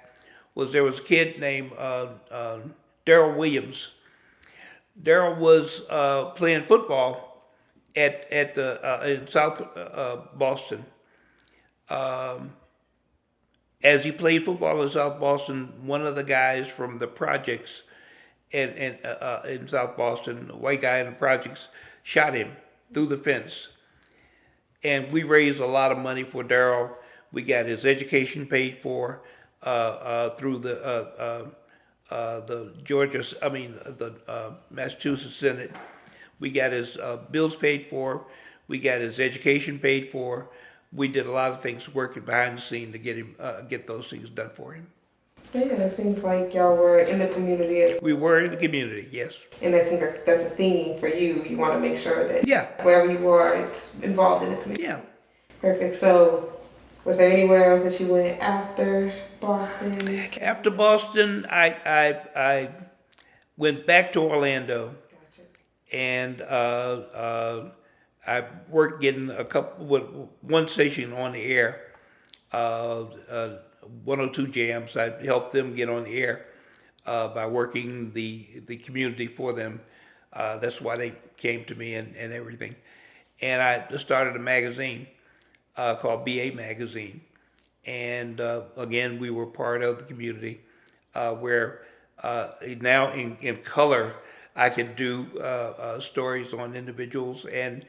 was there was a kid named Daryl Williams. Daryl was playing football at the in South Boston. As he played football in South Boston, one of the guys from the projects in South Boston, a white guy in the projects, shot him through the fence. And we raised a lot of money for Daryl. We got his education paid for through the Massachusetts Senate. We got his bills paid for. We got his education paid for. We did a lot of things working behind the scene to get those things done for him. Yeah, it seems like y'all were in the community as well. We were in the community, yes. And that seems like that's a theme for you. You want to make sure that wherever you are, it's involved in the community. Yeah. Perfect. So, was there anywhere else that you went after Boston? After Boston, I went back to Orlando. Gotcha. And I worked getting one station on the air, 102 Jams. I helped them get on the air by working the community for them. That's why they came to me and everything. And I started a magazine called BA Magazine. And again, we were part of the community where now in color, I can do stories on individuals and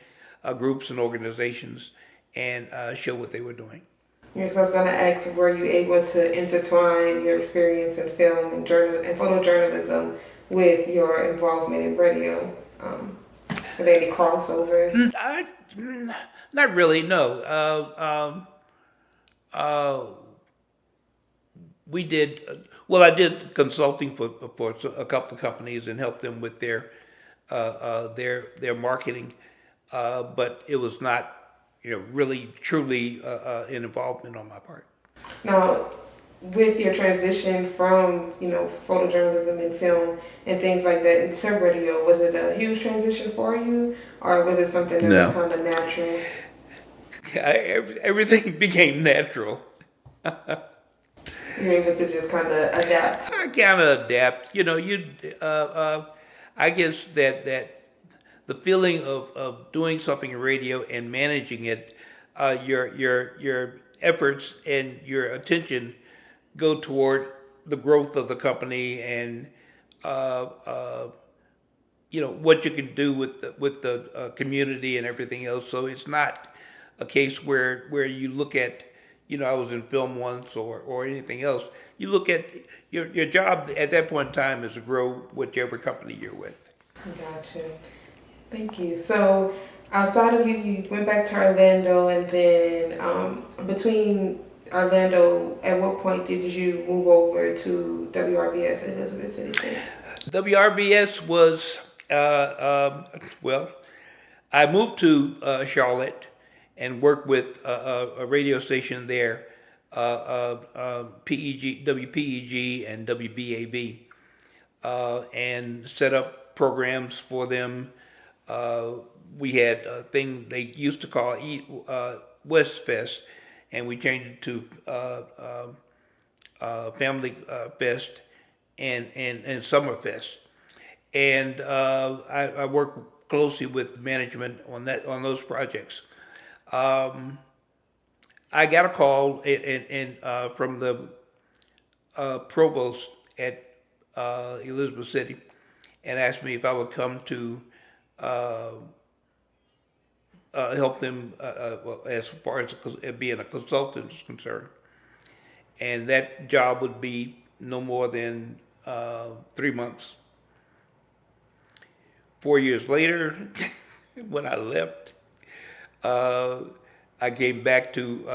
groups and organizations and show what they were doing. Yes, I was going to ask, were you able to intertwine your experience in film and photojournalism with your involvement in radio? Are there any crossovers? Not really, no. We did, I did consulting for a couple of companies and helped them with their marketing, but it was not, really truly an involvement on my part. Now, with your transition from, photojournalism and film and things like that into radio, was it a huge transition for you, or was it something that was kind of natural? Everything became natural. You're able to just kind of adapt. I kind of adapt. I guess that the feeling of doing something in radio and managing it, your efforts and your attention go toward the growth of the company and what you can do with the community and everything else. So it's not a case where you look at, I was in film once or anything else. You look at your job at that point in time is to grow whichever company you're with. Gotcha. Thank you. So outside of you went back to Orlando, and then between Orlando, at what point did you move over to WRVS in Elizabeth City? WRVS was, I moved to Charlotte and worked with a radio station there, WPEG and WBAV, and set up programs for them. We had a thing they used to call West Fest, and we changed it to Family Fest and Summer Fest. And I work closely with management on those projects. I got a call from the provost at Elizabeth City and asked me if I would come to help them as far as being a consultant is concerned. And that job would be no more than 3 months. 4 years later, when I left, I came back to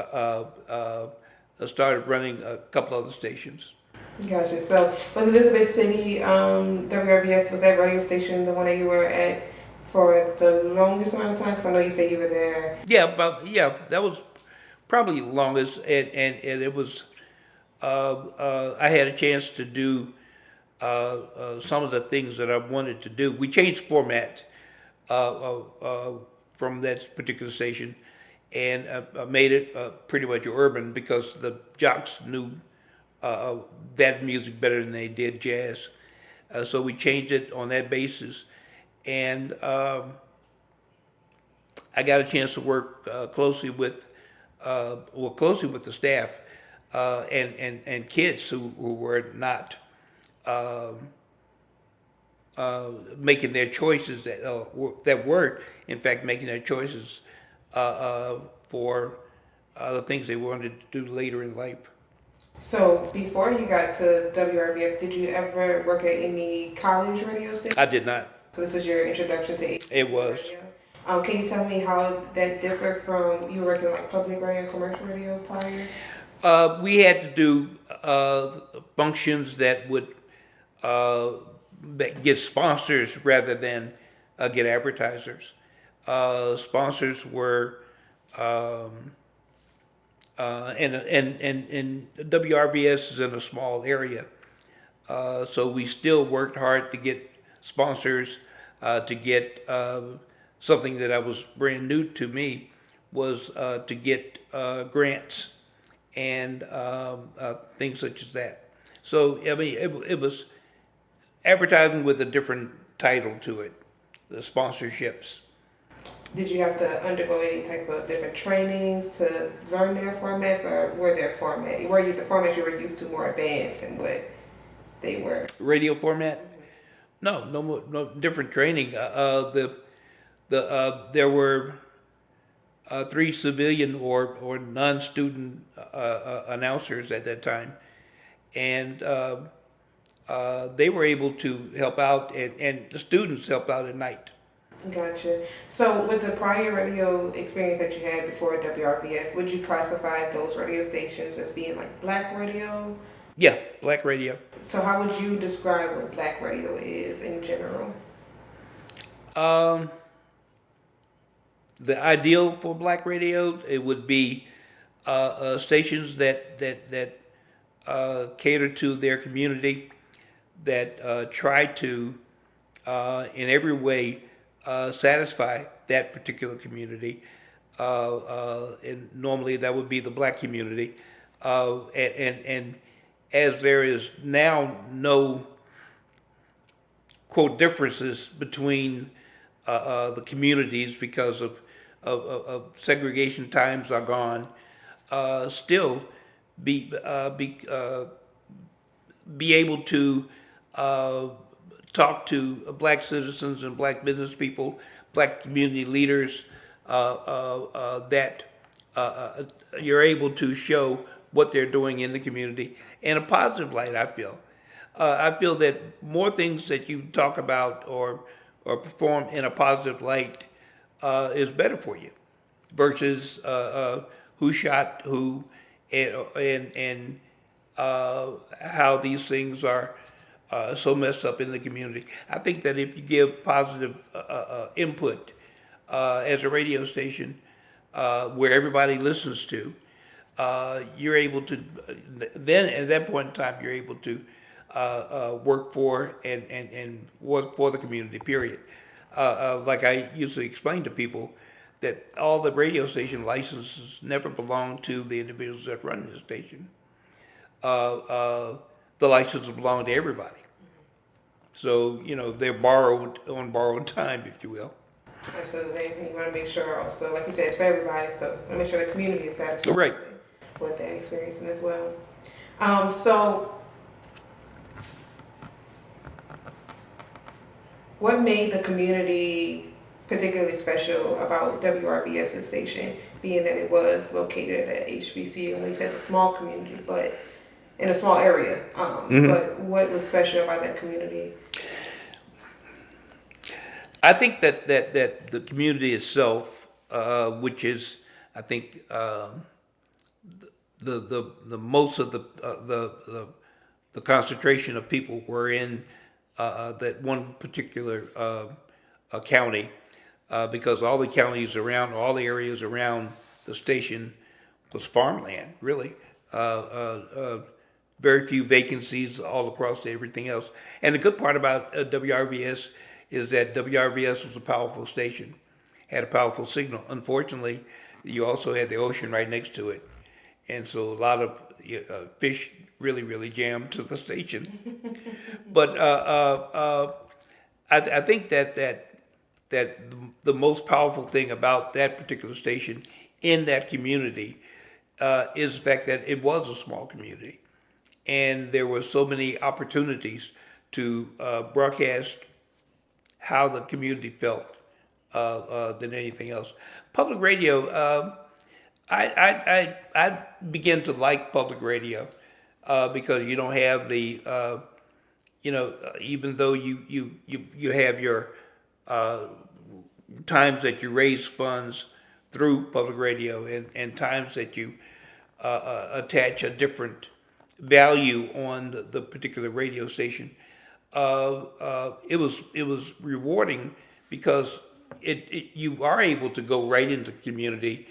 started running a couple other stations. Gotcha. So was Elizabeth City WRBS, was that radio station the one that you were at for the longest amount of time? Because I know you said you were there. Yeah, that was probably the longest, and it was. I had a chance to do some of the things that I wanted to do. We changed format from that particular station, and made it pretty much urban because the jocks knew that music better than they did jazz. So we changed it on that basis, and I got a chance to work closely with the staff and kids who were not making their choices that were in fact making their choices for the things they wanted to do later in life. So before you got to WRBS, did you ever work at any college radio station? I did not. So this was your introduction to HBCU It was. radio? Can you tell me how that differed from you working like public radio, commercial radio prior? We had to do functions that would get sponsors rather than get advertisers. Sponsors were and WRBS is in a small area, so we still worked hard to get sponsors, to get something that I was brand new to me was to get grants and things such as that. So I mean, it was advertising with a different title to it, the sponsorships. Did you have to undergo any type of different trainings to learn their formats, or were the formats you were used to more advanced than what they were? Radio format? No different training. There were 3 civilian or non-student announcers at that time, and they were able to help out, and the students helped out at night. Gotcha. So with the prior radio experience that you had before WRVS, would you classify those radio stations as being like black radio? Yeah, black radio. So how would you describe what black radio is in general? The ideal for black radio, it would be stations that cater to their community, that try to in every way satisfy that particular community, and normally that would be the black community, and as there is now no quote differences between the communities because of segregation times are gone, still be able to talk to black citizens and black business people, black community leaders, that you're able to show what they're doing in the community in a positive light. I feel that more things that you talk about or perform in a positive light is better for you, versus who shot who and how these things are so messed up in the community. I think that if you give positive input as a radio station where everybody listens to, you're able to, then at that point in time, you're able to work for and work for the community, period. Like I usually explain to people that all the radio station licenses never belong to the individuals that run the station. The licenses belong to everybody. So, they're borrowed on borrowed time, if you will. Absolutely. And you want to make sure also, like you said, it's for everybody, so you want to make sure the community is satisfied Right. with what they're experiencing as well. So what made the community particularly special about WRVS's station, being that it was located at HBCU? I know you said it's a small community, but in a small area. But what was special about that community? I think that the community itself, which is, I think, the most of the concentration of people were in that one particular county, because all the counties around, all the areas around the station was farmland, really. Very few vacancies all across everything else. And the good part about WRVS is that WRVS was a powerful station, had a powerful signal. Unfortunately, you also had the ocean right next to it. And so a lot of fish really jammed to the station. But I think that the most powerful thing about that particular station in that community is the fact that it was a small community. And there were so many opportunities to broadcast how the community felt than anything else. Public radio, I began to like public radio because you don't have the even though you have your times that you raise funds through public radio and times that you attach a different value on the particular radio station. It was rewarding because you are able to go right into the community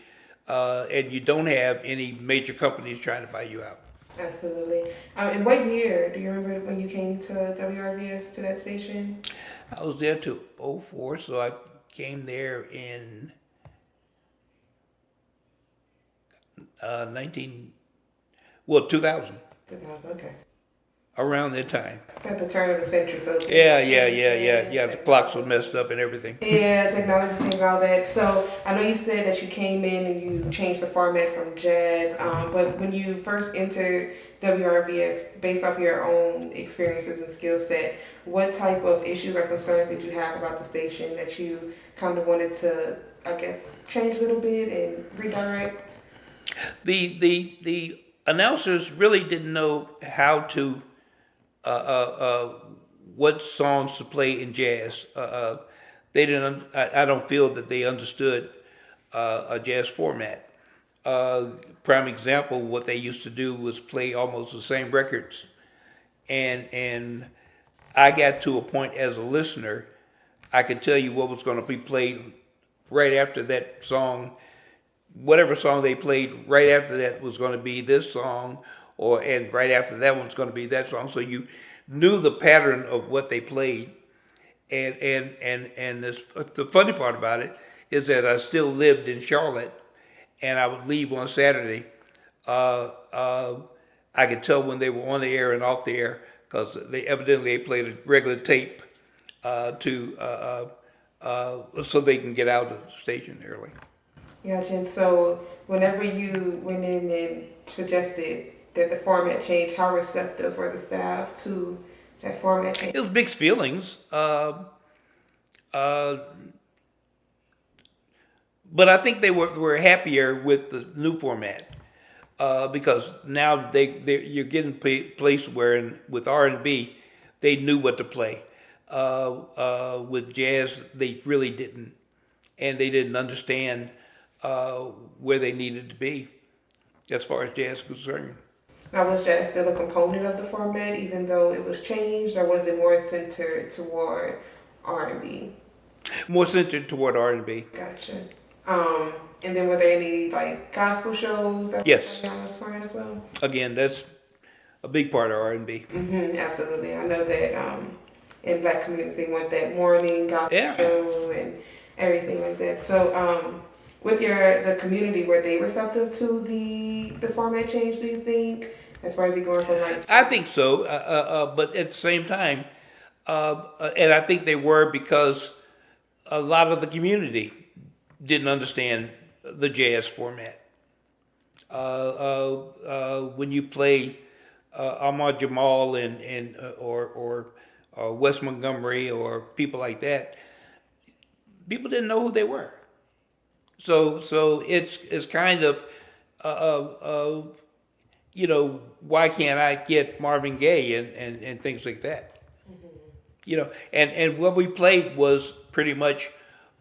and you don't have any major companies trying to buy you out. Absolutely. And what year, do you remember when you came to WRVS, to that station? I was there till '04, so I came there in 2000. 2000, okay. Around that time. At the turn of the century, so. Yeah. The clocks were messed up and everything. Yeah, technology changed all that. So I know you said that you came in and you changed the format from jazz, but when you first entered WRVS, based off your own experiences and skill set, what type of issues or concerns did you have about the station that you kind of wanted to, I guess, change a little bit and redirect? The announcers really didn't know how to what songs to play in jazz. They didn't. I don't feel that they understood a jazz format. Prime example, what they used to do was play almost the same records, and I got to a point as a listener, I could tell you what was going to be played right after that song. Whatever song they played right after that was going to be this song, and right after that one's going to be that song. So you knew the pattern of what they played, and the funny part about it is that I still lived in Charlotte, and I would leave on Saturday. I could tell when they were on the air and off the air because they played a regular tape so they can get out of the station early. Gotcha. And so whenever you went in and suggested that the format change, how receptive were the staff to that format change? It was mixed feelings. But I think they were happier with the new format because now you're getting placed where with R&B they knew what to play. With jazz they really didn't, and they didn't understand where they needed to be as far as jazz is concerned. Now, was jazz still a component of the format, even though it was changed, or was it more centered toward R&B? More centered toward R&B. Gotcha. And then were there any like gospel shows that Yes. were on this format as well? Again, that's a big part of R&B. Absolutely. I know that in Black communities they want that morning gospel Yeah. show and everything like that. So with the community, were they receptive to the format change? Do you think, as far as you going from like? I think so, but at the same time, and I think they were because a lot of the community didn't understand the jazz format. When you play Ahmad Jamal or Wes Montgomery or people like that, people didn't know who they were. So it's kind of why can't I get Marvin Gaye and things like that? And what we played was pretty much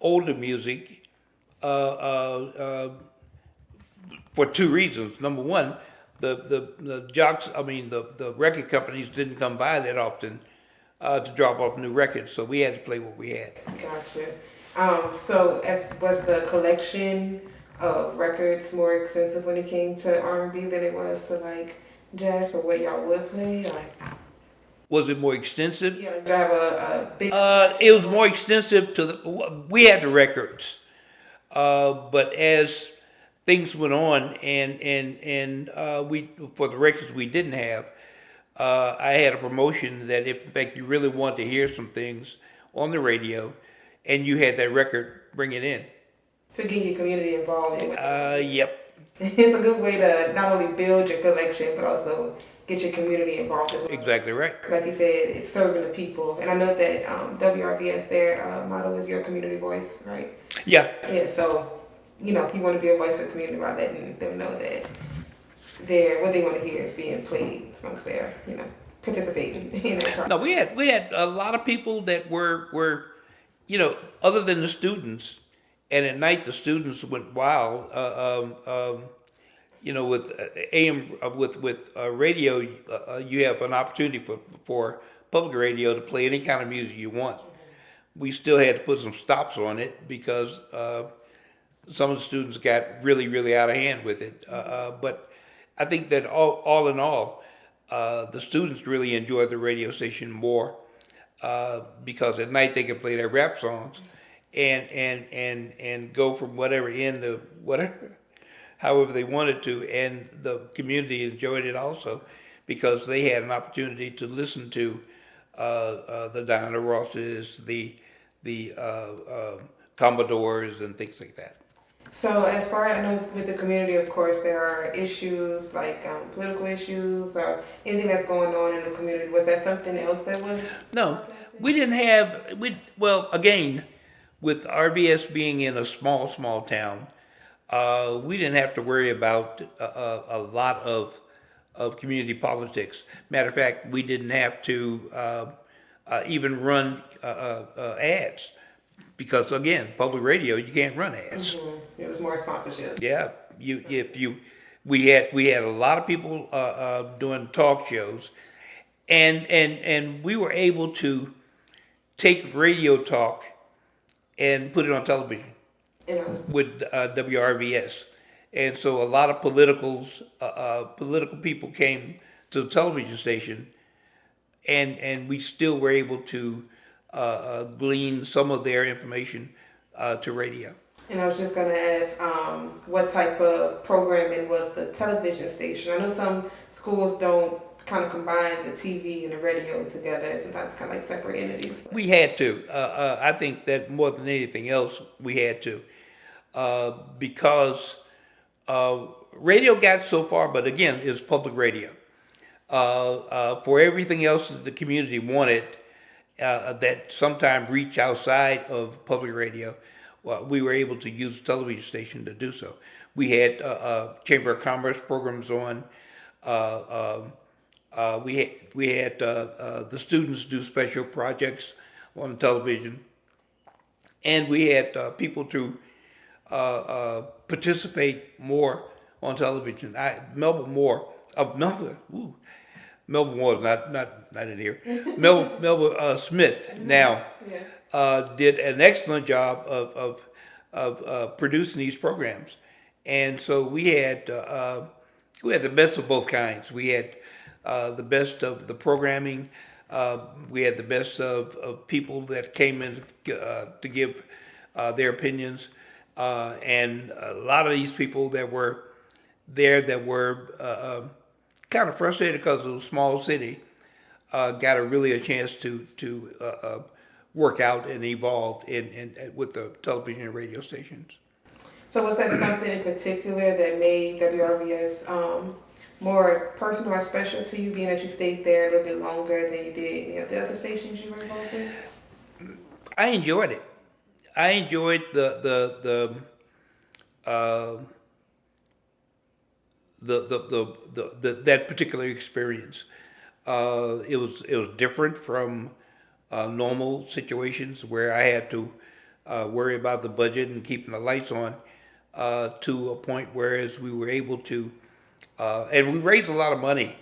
older music for two reasons. Number one, the jocks, I mean the record companies didn't come by that often to drop off new records, so we had to play what we had. Gotcha. So was the collection of records more extensive when it came to R&B than it was to like jazz, for what y'all would play? Like, was it more extensive? Yeah, did you have a big? It was more extensive we had the records, but as things went on and we for the records we didn't have, I had a promotion that if in fact you really wanted to hear some things on the radio, and you had that record, bring it in. To get your community involved in it. Yep. It's a good way to not only build your collection, but also get your community involved as well. Exactly right. Like you said, it's serving the people. And I know that WRVS, their motto is your community voice, right? Yeah. Yeah, so, you want to be a voice for the community by letting them know that what they want to hear is being played amongst their, participating in that process. No, we had a lot of people that were other than the students, and at night the students went wild. With AM with radio, you have an opportunity for public radio to play any kind of music you want. We still had to put some stops on it because some of the students got really, really out of hand with it. But I think that all in all, the students really enjoyed the radio station more because at night they could play their rap songs and go from whatever end to whatever, however they wanted to, and the community enjoyed it also because they had an opportunity to listen to the Diana Rosses, the Commodores, and things like that. So as far as I know, with the community, of course, there are issues like political issues or anything that's going on in the community. Was that something else that was? No, we didn't have. Well, again, with RBS being in a small town, we didn't have to worry about a lot of community politics. Matter of fact, we didn't have to even run ads. Because again, public radio, you can't run ads. Mm-hmm. It was more sponsorship. Yeah, we had a lot of people doing talk shows, and we were able to take radio talk and put it on television with WRVS, and so a lot of political people came to the television station, and we still were able to glean some of their information to radio. And I was just going to ask, what type of programming was the television station? I know some schools don't kind of combine the TV and the radio together. Sometimes it's kind of like separate entities. We had to. I think that more than anything else, we had to. Because radio got so far, but again, it's public radio. For everything else that the community wanted, that sometimes reach outside of public radio, we were able to use the television station to do so. We had Chamber of Commerce programs on. We had the students do special projects on television, and we had people to participate more on television. Melba Moore, Melba Moore, not in here. Melba Smith now did an excellent job of producing these programs, and so we had the best of both kinds. We had the best of the programming. We had the best of people that came in to give their opinions, and a lot of these people that were there that were kind of frustrated because it was a small city got a chance to work out and evolve in with the television and radio stations. So was that something in particular that made WRVS more personal or special to you, being that you stayed there a little bit longer than you did any of the other stations you were involved with? I enjoyed it. I enjoyed that particular experience. It was different from normal situations where I had to worry about the budget and keeping the lights on, to a point whereas we were able to, and we raised a lot of money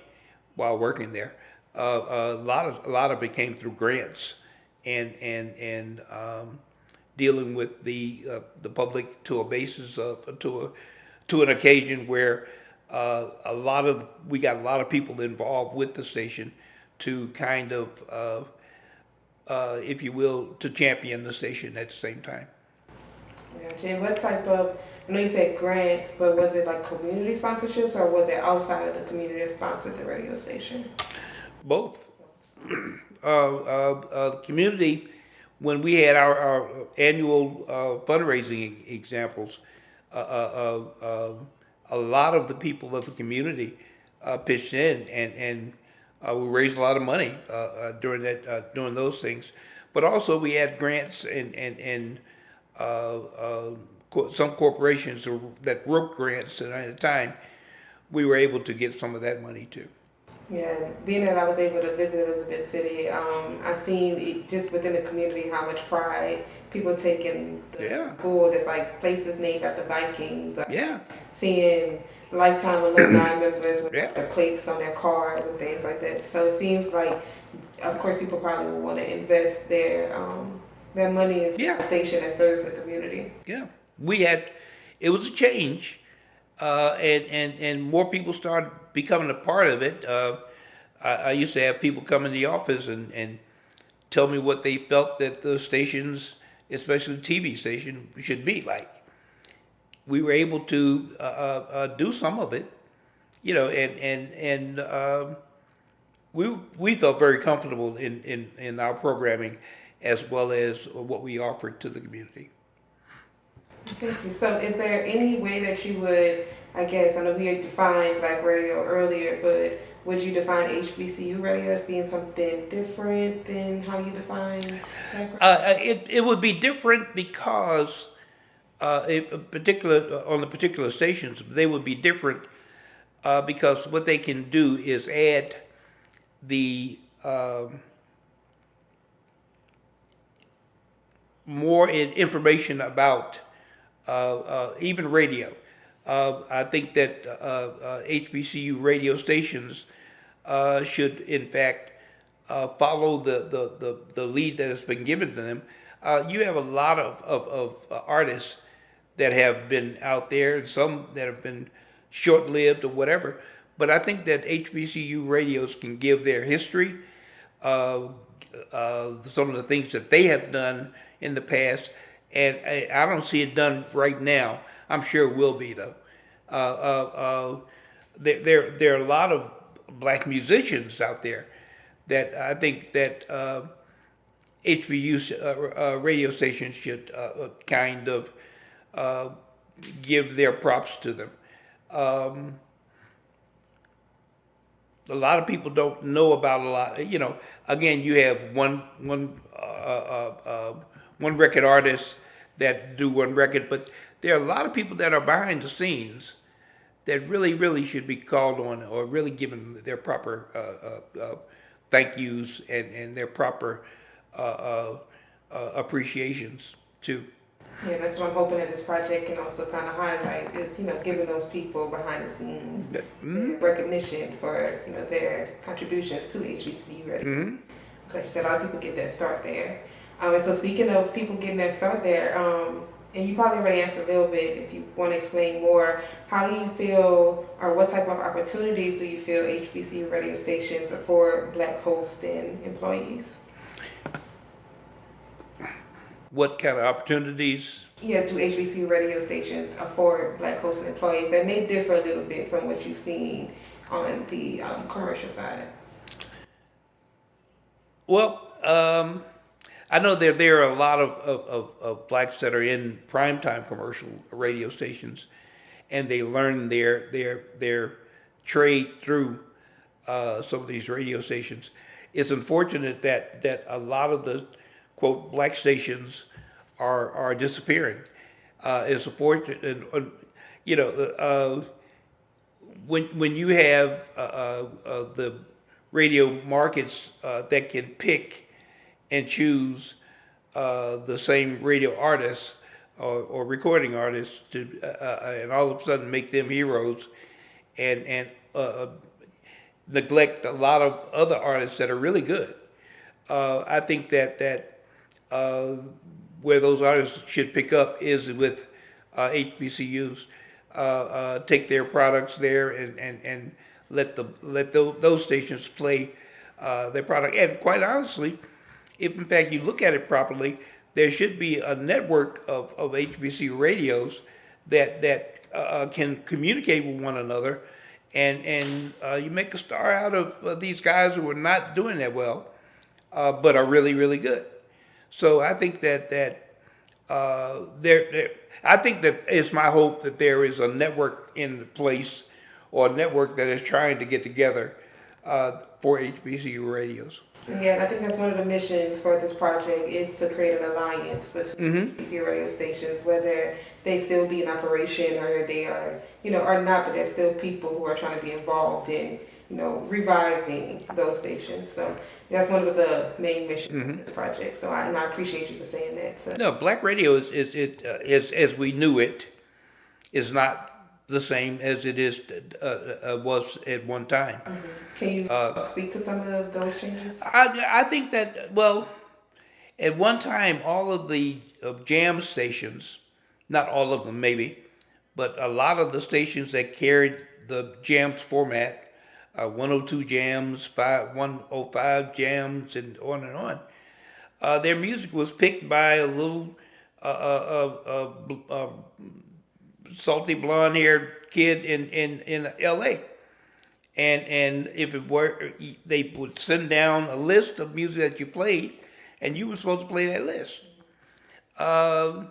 while working there. A lot of it came through grants and dealing with the public to a basis of to an occasion where we got a lot of people involved with the station to kind of if you will, to champion the station at the same time. Gotcha. And what type of, I know you said grants, but was it like community sponsorships or was it outside of the community that sponsored the radio station? Both. Community, when we had our annual fundraising examples, a lot of the people of the community pitched in and we raised a lot of money during those things. But also we had grants and some corporations that wrote grants, and at the time we were able to get some of that money too. Yeah, being that I was able to visit Elizabeth City, I've seen it just within the community how much pride people take in the school. There's like places named after Vikings. Seeing lifetime alumni members with the plates on their cars and things like that. So it seems like, of course, people probably will want to invest their money into a station that serves the community. Yeah, it was a change, and more people started becoming a part of it. I used to have people come in the office and tell me what they felt that the stations, especially the TV station, should be like. We were able to do some of it, and we felt very comfortable in our programming as well as what we offered to the community. Thank you. So is there any way that you would, I know we had defined Black radio earlier, but would you define HBCU radio as being something different than how you define Black radio? It would be different because on the particular stations, they would be different because what they can do is add the more information about even radio. I think that HBCU radio stations should, in fact, follow the lead that has been given to them. You have a lot of artists that have been out there, and some that have been short-lived or whatever. But I think that HBCU radios can give their history, some of the things that they have done in the past, and I don't see it done right now. I'm sure it will be, though. There are a lot of Black musicians out there that I think that HBCU radio stations should kind of give their props to them. A lot of people don't know about a lot. Again, you have one record artist that do one record, but there are a lot of people that are behind the scenes that really should be called on or really given their proper thank yous and their proper appreciations too. Yeah, that's what I'm hoping that this project can also kind of highlight is, giving those people behind the scenes recognition for, their contributions to HBCU radio. Mm-hmm. Like you said, a lot of people get that start there. And so speaking of people getting that start there, And you probably already answered a little bit. If you want to explain more, how do you feel, or what type of opportunities do you feel HBCU radio stations afford Black hosts and employees? What kind of opportunities? Yeah, do HBCU radio stations afford Black hosts and employees? That may differ a little bit from what you've seen on the commercial side. Well, I know there are a lot of blacks that are in primetime commercial radio stations, and they learn their trade through some of these radio stations. It's unfortunate that a lot of the quote black stations are disappearing. It's unfortunate, you know, when you have the radio markets that can pick and choose the same radio artists or recording artists to and all of a sudden make them heroes and neglect a lot of other artists that are really good. I think that where those artists should pick up is with HBCUs. Take their products there and let those stations play their product. And quite honestly, if in fact you look at it properly, there should be a network of HBCU radios that can communicate with one another, and you make a star out of these guys who are not doing that well, but are really really good. So I think I think that it's my hope that there is a network in place, or a network that is trying to get together for HBCU radios. Yeah, and I think that's one of the missions for this project is to create an alliance between HBCU radio stations, whether they still be in operation or they are, or not, but there's still people who are trying to be involved in, reviving those stations. So that's one of the main missions of this project. So I appreciate you for saying that. So. No, black radio is as we knew it is not the same as it was at one time. Can you speak to some of those changes? I think that, well, at one time, all of the jam stations, not all of them maybe, but a lot of the stations that carried the jams format, 102 jams, 105 jams, and on, their music was picked by a little salty blonde-haired kid in L.A. And if it were, they would send down a list of music that you played, and you were supposed to play that list. I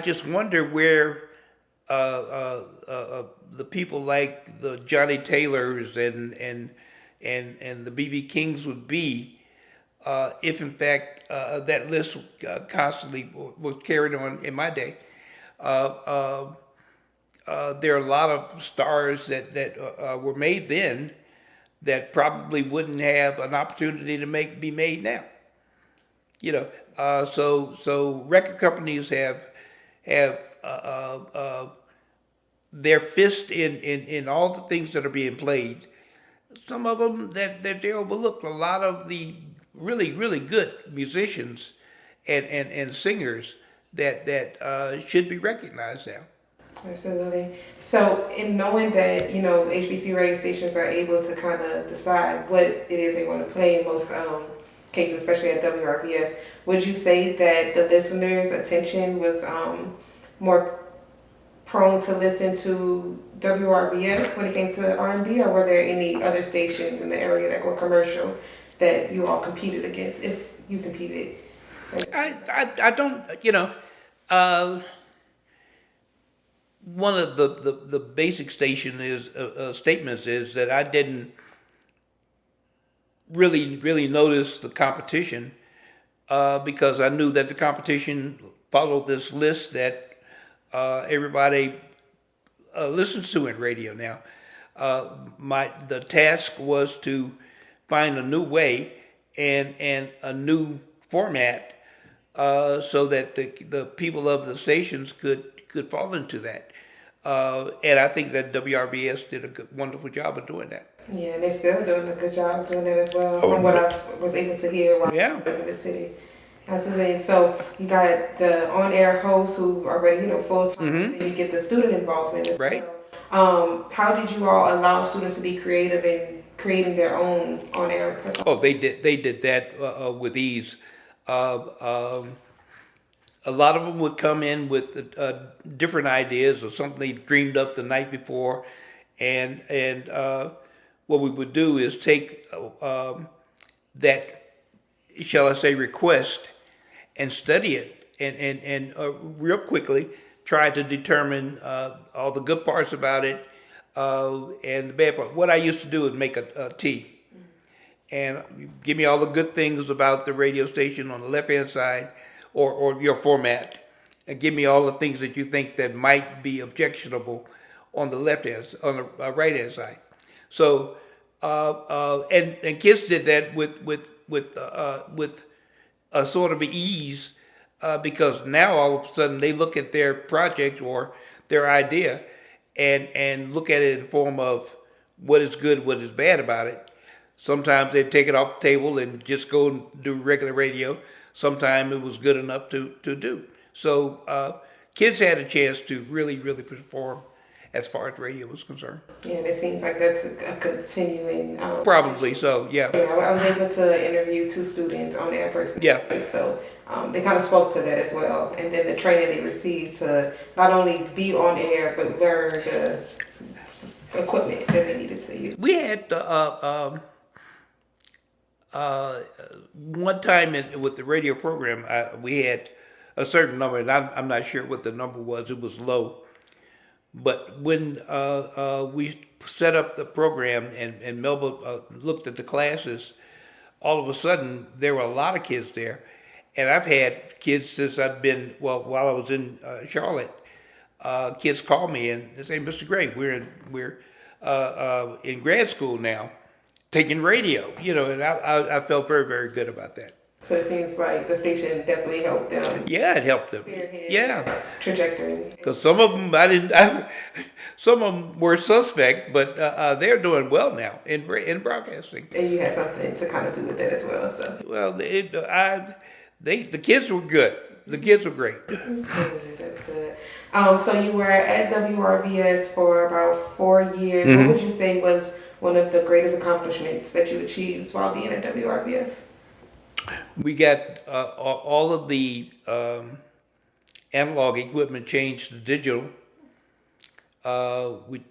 just wonder where the people like the Johnny Taylors and the B.B. Kings would be if in fact that list constantly was carried on in my day. There are a lot of stars that were made then that probably wouldn't have an opportunity to be made now. So record companies have their fist in all the things that are being played. Some of them that they overlook. A lot of the really really good musicians and singers that should be recognized now. Absolutely. So in knowing that, HBCU radio stations are able to kind of decide what it is they want to play in most cases, especially at WRBS, would you say that the listener's attention was more prone to listen to WRBS when it came to R&B, or were there any other stations in the area that were commercial that you all competed against, if you competed? I don't, one of the basic statements is that I didn't really notice the competition because I knew that the competition followed this list that everybody listens to in radio now. The task was to find a new way and a new format so that the people of the stations could fall into that. And I think that WRBS did a wonderful job of doing that. Yeah, and they're still doing a good job of doing that as well, from what I was able to hear while I was in the city. Absolutely. So you got the on-air hosts who are already, full time. Then you get the student involvement as Right? well. How did you all allow students to be creative in creating their own on-air personas? Oh, they did that with ease. Uh, um, a lot of them would come in with different ideas or something they dreamed up the night before, and what we would do is take that, shall I say, request and study it and real quickly try to determine all the good parts about it and the bad part. What I used to do is make a tea and give me all the good things about the radio station on the left hand side or your format, and give me all the things that you think that might be objectionable on the left hand on the right hand side. So and kids did that with a sort of ease because now all of a sudden they look at their project or their idea and look at it in form of what is good, what is bad about it. Sometimes they take it off the table and just go and do regular radio. Sometimes it was good enough to do. So kids had a chance to really, really perform as far as radio was concerned. Yeah, and it seems like that's a continuing. Probably so, yeah. Yeah, I was able to interview two students on air personally. Yeah. So they kind of spoke to that as well. And then the training they received to not only be on air, but learn the equipment that they needed to use. We had one time with the radio program, we had a certain number, and I'm not sure what the number was. It was low. But when we set up the program and Melba looked at the classes, all of a sudden there were a lot of kids there. And I've had kids since I've been, well, while I was in Charlotte, kids call me and they say, Mr. Gray, we're in grad school now, taking radio, and I felt very, very good about that. So it seems like the station definitely helped them. Yeah, it helped them. Yeah, Trajectory. because some of them some of them were suspect, but they're doing well now in broadcasting. And you had something to kind of do with that as well. So. Well, the kids were good. The kids were great. That's good. That's good. So you were at WRVS for about 4 years. Mm-hmm. What would you say was one of the greatest accomplishments that you achieved while being at WRVS? We got all of the analog equipment changed to digital. We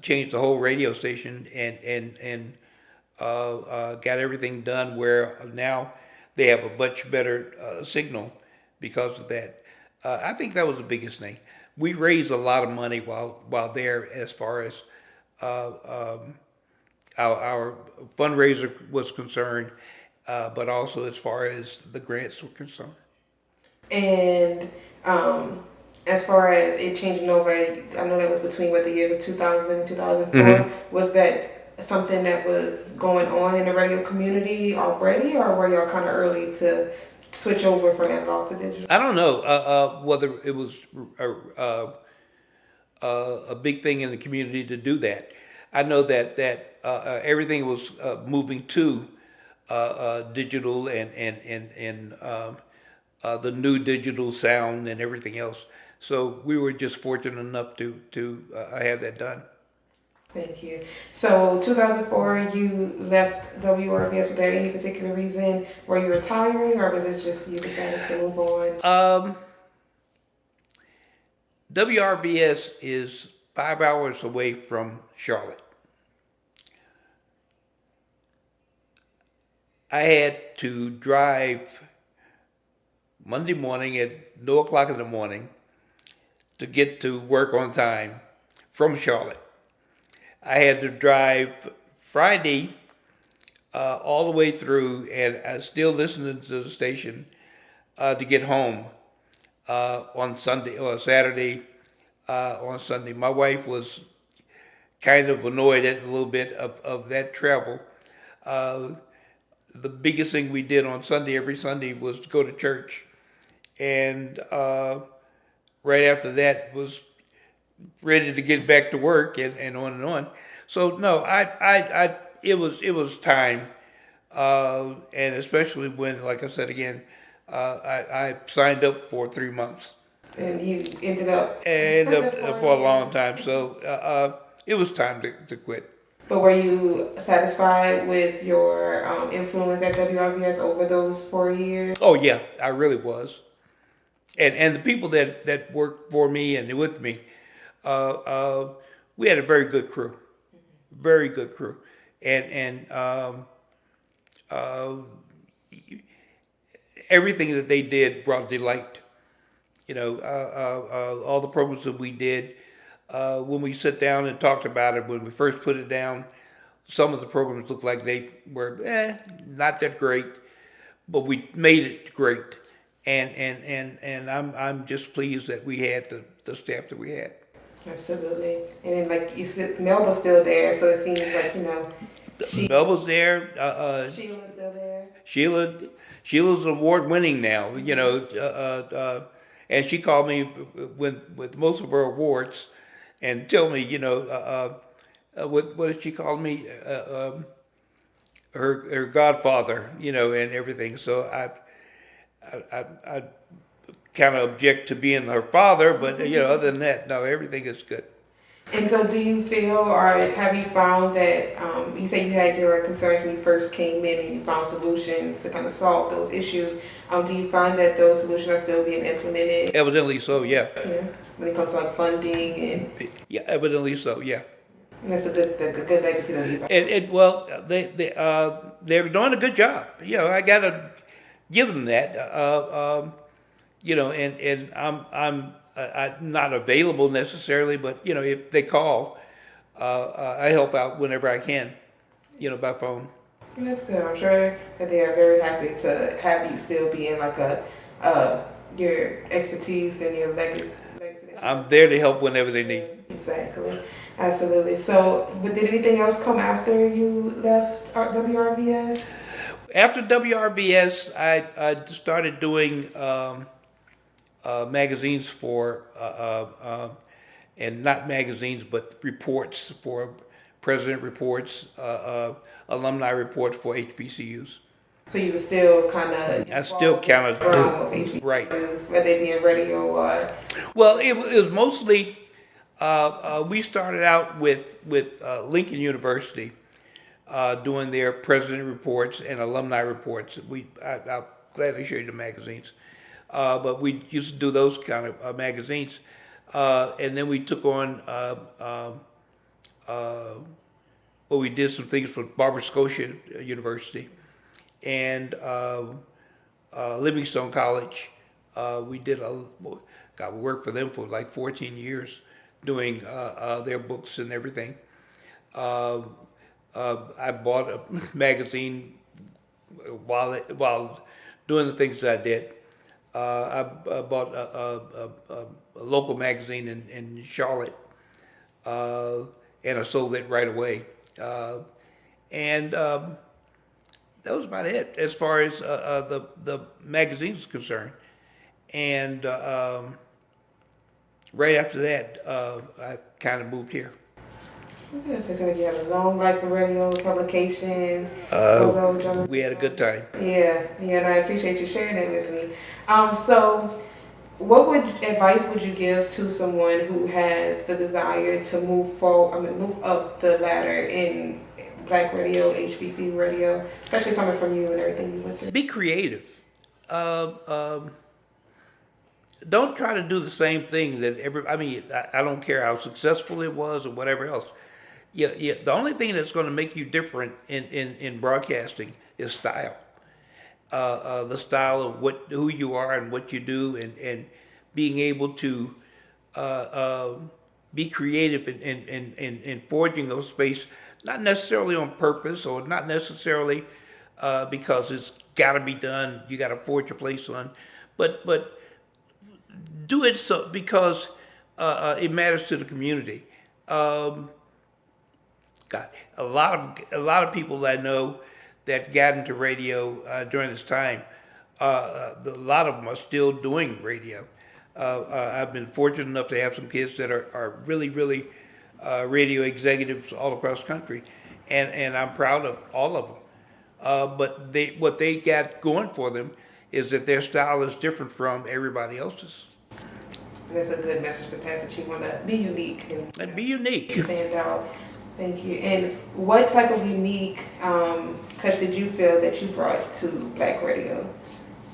changed the whole radio station and got everything done where now they have a much better signal because of that. I think that was the biggest thing. We raised a lot of money while there as far as our fundraiser was concerned, but also as far as the grants were concerned. And as far as it changing over, I know that was between the years of 2000 and 2004. Mm-hmm. Was that something that was going on in the radio community already, or were y'all kind of early to switch over from analog to digital? I don't know whether it was a big thing in the community to do that. I know that everything was moving to digital and the new digital sound and everything else. So we were just fortunate enough to have that done. Thank you. So 2004, you left WRVS. Was there any particular reason? Were you retiring, or was it just you decided to move on? WRVS is 5 hours away from Charlotte. I had to drive Monday morning at 9:00 in the morning to get to work on time from Charlotte. I had to drive Friday all the way through, and I was still listening to the station to get home on Sunday or Saturday on Sunday. My wife was kind of annoyed at a little bit of that travel. The biggest thing we did on Sunday, every Sunday, was to go to church. And right after that was ready to get back to work and on and on. So no, it was time, and especially when, like I said again, I signed up for 3 months And you ended up and for for a a year. long time. So it was time to quit. But were you satisfied with your influence at WRVS over those 4 years? Oh yeah, I really was. And the people that worked for me and with me, uh, we had a very good crew, very good crew, and uh, everything that they did brought delight. All the programs that we did, when we sat down and talked about it, when we first put it down, some of the programs looked like they were not that great, but we made it great. And I'm just pleased that we had the staff that we had. Absolutely. And then, like you said, Melba's still there, so it seems like, Mel was there. Sheila's still there. Sheila, Sheila's award winning now. And she called me with most of her awards, and tell me, what did she call me? Her godfather, and everything. So I kind of object to being her father, but other than that, no, everything is good. And so, do you feel, or have you found that you say you had your concerns when you first came in and you found solutions to kind of solve those issues? Do you find that those solutions are still being implemented? Evidently so, yeah. Yeah, when it comes to like funding Yeah, evidently so, yeah. and that's a good legacy to leave. Well, they're doing a good job. I gotta give them that. And I'm not available necessarily, but if they call, I help out whenever I can, by phone. That's good. I'm sure that they are very happy to have you still being like your expertise and your legacy. I'm there to help whenever they need. Exactly. Absolutely. So, but did anything else come after you left WRVS? After WRBS, I started doing magazines for, and not magazines, but reports for president reports, alumni reports for HBCUs. So you were still kind of I still kind of of, right. HBCUs, whether they be in radio or Well, it was mostly, we started out with Lincoln University doing their president reports and alumni reports. I'll gladly show you the magazines. But we used to do those kind of magazines. And then we took on, we did some things for Barbara Scotia University and Livingstone College. We we worked for them for like 14 years doing their books and everything. I bought a magazine while doing the things that I did. I bought a local magazine in Charlotte, and I sold it right away. And that was about it as far as the magazine is concerned. And right after that, I kind of moved here. yes, it's like you have a long life for radio publications. We had a good time. Yeah, and I appreciate you sharing that with me. So, what advice would you give to someone who has the desire to move up the ladder in Black radio, HBCU radio, especially coming from you and everything you went through? Be creative. Don't try to do the same thing that I don't care how successful it was or whatever else. Yeah. The only thing that's going to make you different in broadcasting is style. The style of who you are and what you do, and being able to be creative in forging those space, not necessarily on purpose or not necessarily because it's got to be done. You got to forge your place on, but do it so because it matters to the community. God, a lot of people that I know that got into radio during this time, a lot of them are still doing radio. I've been fortunate enough to have some kids that are really, really radio executives all across the country, and I'm proud of all of them. But what they got going for them is that their style is different from everybody else's. And that's a good message to pass, that you want to be unique And be unique. stand out. Thank you. And what type of unique touch did you feel that you brought to Black radio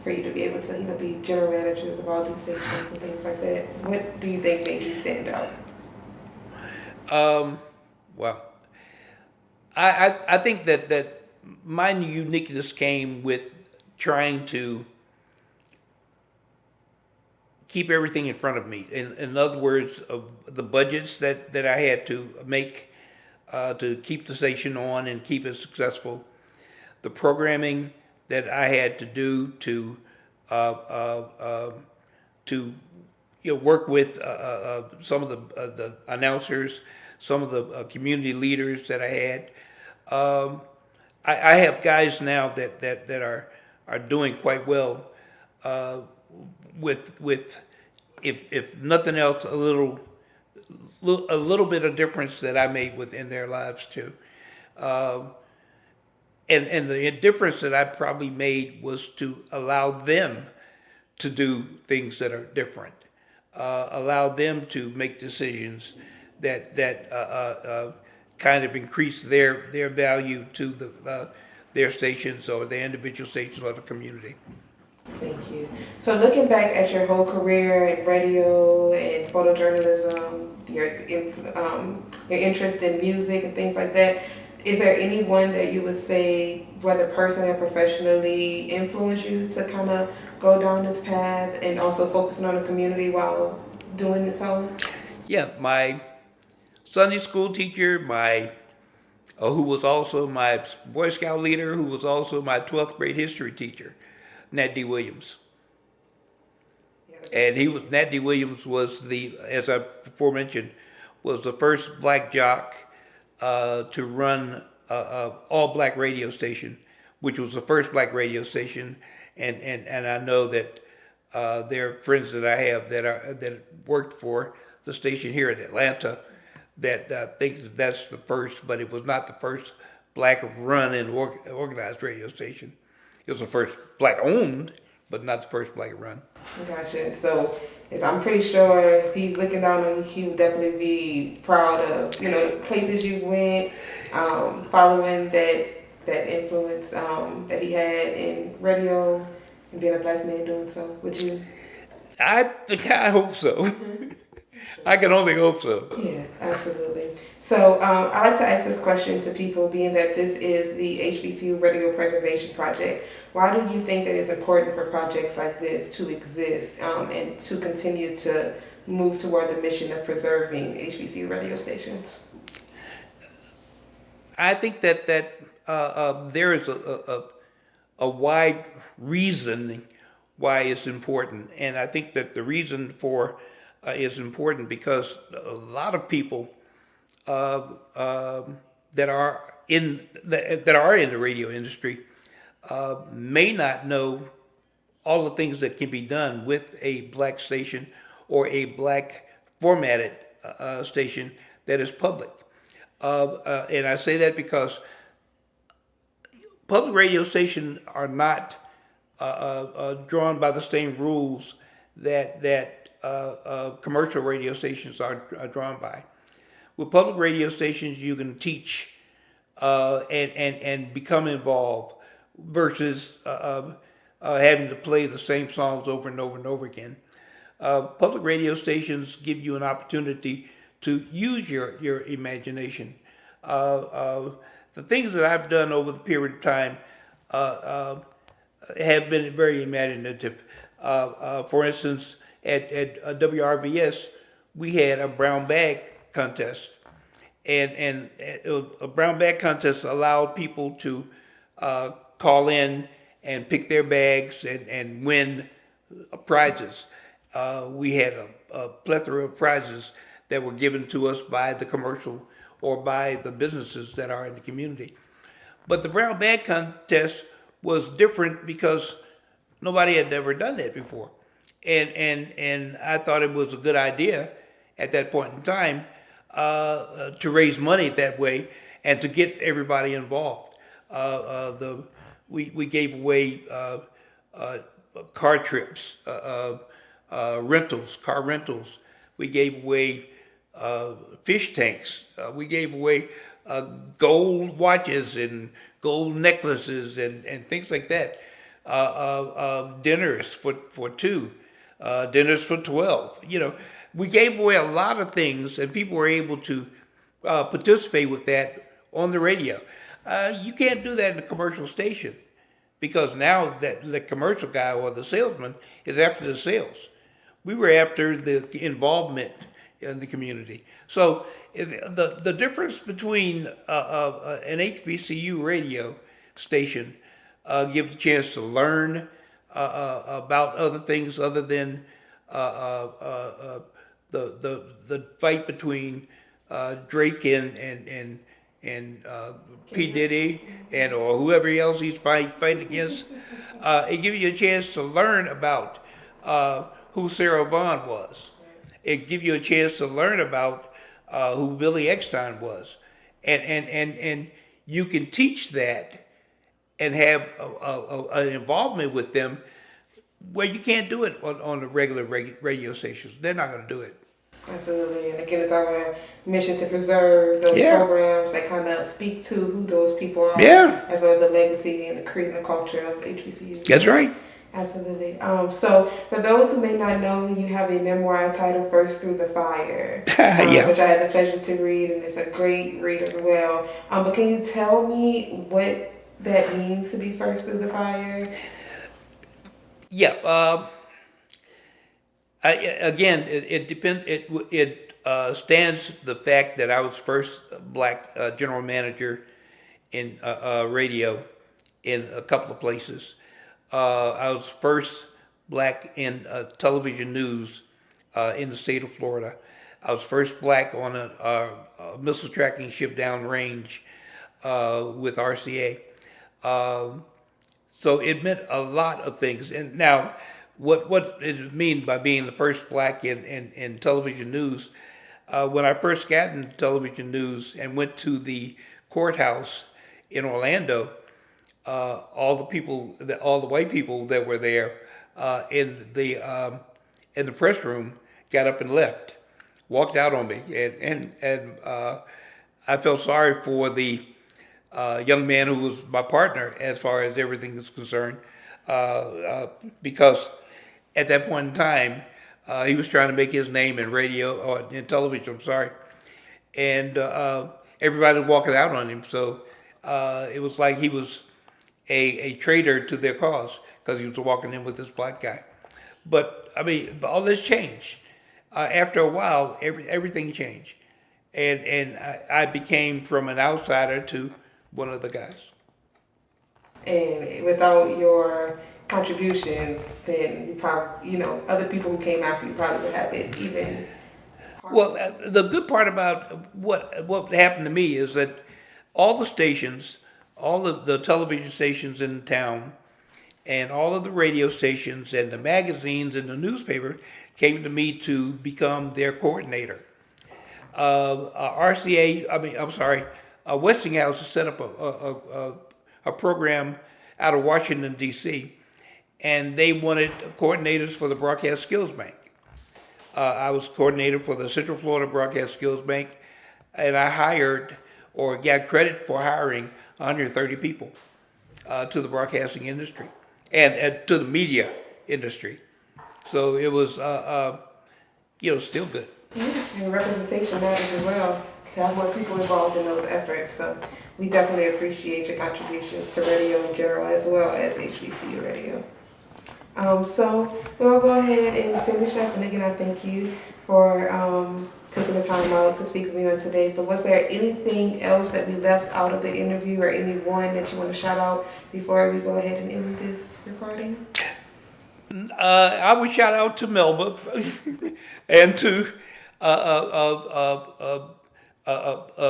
for you to be able to, be general managers of all these stations and things like that? What do you think made you stand out? Well, I think that my uniqueness came with trying to keep everything in front of me. In other words, the budgets that I had to make to keep the station on and keep it successful, the programming that I had to do to work with some of the announcers, some of the community leaders that I had. I have guys now that are doing quite well with if nothing else, a little bit of difference that I made within their lives too. And the difference that I probably made was to allow them to do things that are different, allow them to make decisions that kind of increase their value to their stations or their individual stations or the community. Thank you. So looking back at your whole career in radio and photojournalism, your interest in music and things like that, is there anyone that you would say, whether personally or professionally, influenced you to kind of go down this path and also focusing on the community while doing so? Yeah, my Sunday school teacher, who was also my Boy Scout leader, who was also my 12th grade history teacher, Nat D. Williams. And Nat D. Williams was as I before mentioned, was the first black jock to run all black radio station, which was the first black radio station. And I know that there are friends that I have that worked for the station here in Atlanta that think that's the first, but it was not the first black run and organized radio station. It was the first black owned, but not the first black run. Gotcha. So I'm pretty sure if he's looking down on you, he would definitely be proud of, the places you went, following that influence that he had in radio and being a black man doing so. Would you? I hope so. I can only hope so. Yeah, absolutely. So I like to ask this question to people, being that this is the HBCU Radio Preservation Project. Why do you think that it's important for projects like this to exist and to continue to move toward the mission of preserving HBCU radio stations? I think that there is a wide reason why it's important, and I think that the reason for is important because a lot of people that are in the radio industry may not know all the things that can be done with a black station or a black formatted station that is public. And I say that because public radio stations are not drawn by the same rules that commercial radio stations are drawn by. With public radio stations, you can teach and become involved versus having to play the same songs over and over and over again. Public radio stations give you an opportunity to use your imagination. The things that I've done over the period of time have been very imaginative. For instance, at WRVS, we had a brown bag contest, and a brown bag contest allowed people to call in and pick their bags and win prizes. We had a plethora of prizes that were given to us by the commercial or by the businesses that are in the community. But the brown bag contest was different because nobody had ever done that before. And I thought it was a good idea at that point in time to raise money that way and to get everybody involved. We gave away uh, car trips, rentals, car rentals. We gave away fish tanks. We gave away gold watches and gold necklaces and things like that. Dinners for two, dinners for 12. We gave away a lot of things, and people were able to participate with that on the radio. You can't do that in a commercial station because now that the commercial guy or the salesman is after the sales. We were after the involvement in the community. So the difference between an HBCU radio station gives a chance to learn about other things other than the fight between Drake and P Diddy and or whoever else he's fighting against. It gives you a chance to learn about who Sarah Vaughan was. It gives you a chance to learn about who Billy Eckstein was, and you can teach that and have an involvement with them where you can't do it on the regular radio stations. They're not going to do it. Absolutely. And again, it's our mission to preserve those programs that kind of speak to who those people are, as well as the legacy and the creed and the culture of HBCU. That's right. Absolutely. So, for those who may not know, you have a memoir titled First Through the Fire, which I had the pleasure to read, and it's a great read as well. But can you tell me what that means to be first through the fire? Yeah. Again, it depends. It stands the fact that I was first black general manager in radio in a couple of places. I was first black in television news in the state of Florida. I was first black on a missile tracking ship downrange with RCA. So it meant a lot of things. And now, what it mean by being the first black in television news? When I first got into television news and went to the courthouse in Orlando, all the white people that were there in the press room got up and left, walked out on me, and I felt sorry for the young man who was my partner as far as everything is concerned, because at that point in time he was trying to make his name in radio or in television. I'm sorry, and everybody was walking out on him. So it was like he was a traitor to their cause because he was walking in with this black guy. But I mean, all this changed. After a while, everything changed, and I became from an outsider to one of the guys. And without your contributions, then you probably, other people who came after you probably would have it even harder. Well, the good part about what happened to me is that all the stations, all of the television stations in town, and all of the radio stations and the magazines and the newspaper came to me to become their coordinator. Westinghouse set up a program out of Washington, D.C., and they wanted coordinators for the Broadcast Skills Bank. I was coordinator for the Central Florida Broadcast Skills Bank, and I hired or got credit for hiring 130 people to the broadcasting industry and to the media industry. So it was, still good. Yeah, and representation matters as well, to have more people involved in those efforts. So we definitely appreciate your contributions to radio in general as well as HBCU radio. So we'll go ahead and finish up. And again, I thank you for taking the time out to speak with me on today. But was there anything else that we left out of the interview or anyone that you want to shout out before we go ahead and end this recording? I would shout out to Melba and to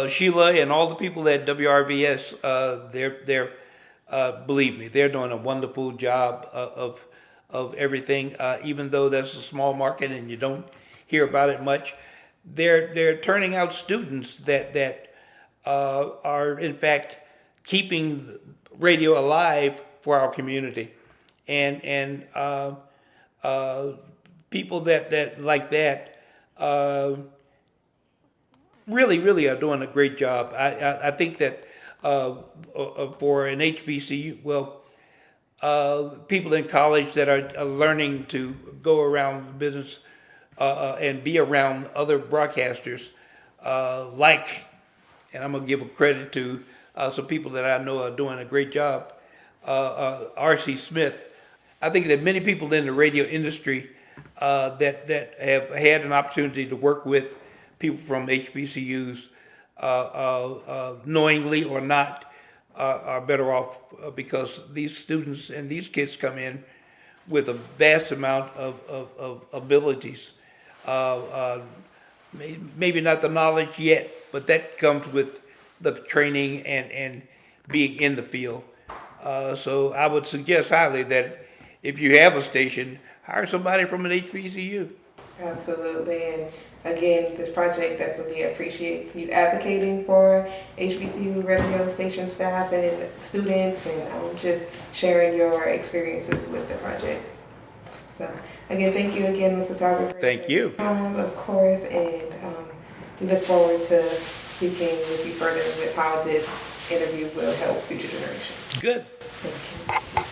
Sheila and all the people at WRVS. They're believe me, they're doing a wonderful job of everything. Even though that's a small market and you don't hear about it much, they're turning out students that are in fact keeping radio alive for our community. and people that like that really are doing a great job. I think that for an HBCU, well, people in college that are learning to go around the business and be around other broadcasters, and I'm gonna give a credit to some people that I know are doing a great job. R.C. Smith. I think that many people in the radio industry that have had an opportunity to work with people from HBCUs, knowingly or not, are better off because these students and these kids come in with a vast amount of abilities. Maybe not the knowledge yet, but that comes with the training and being in the field. So I would suggest highly that if you have a station, hire somebody from an HBCU. Absolutely. And again, this project definitely appreciates you advocating for HBCU radio station staff and students, and just sharing your experiences with the project. So again, thank you again, Mr. Talbert. Thank you. Of course, and we look forward to speaking with you further with how this interview will help future generations. Good. Thank you.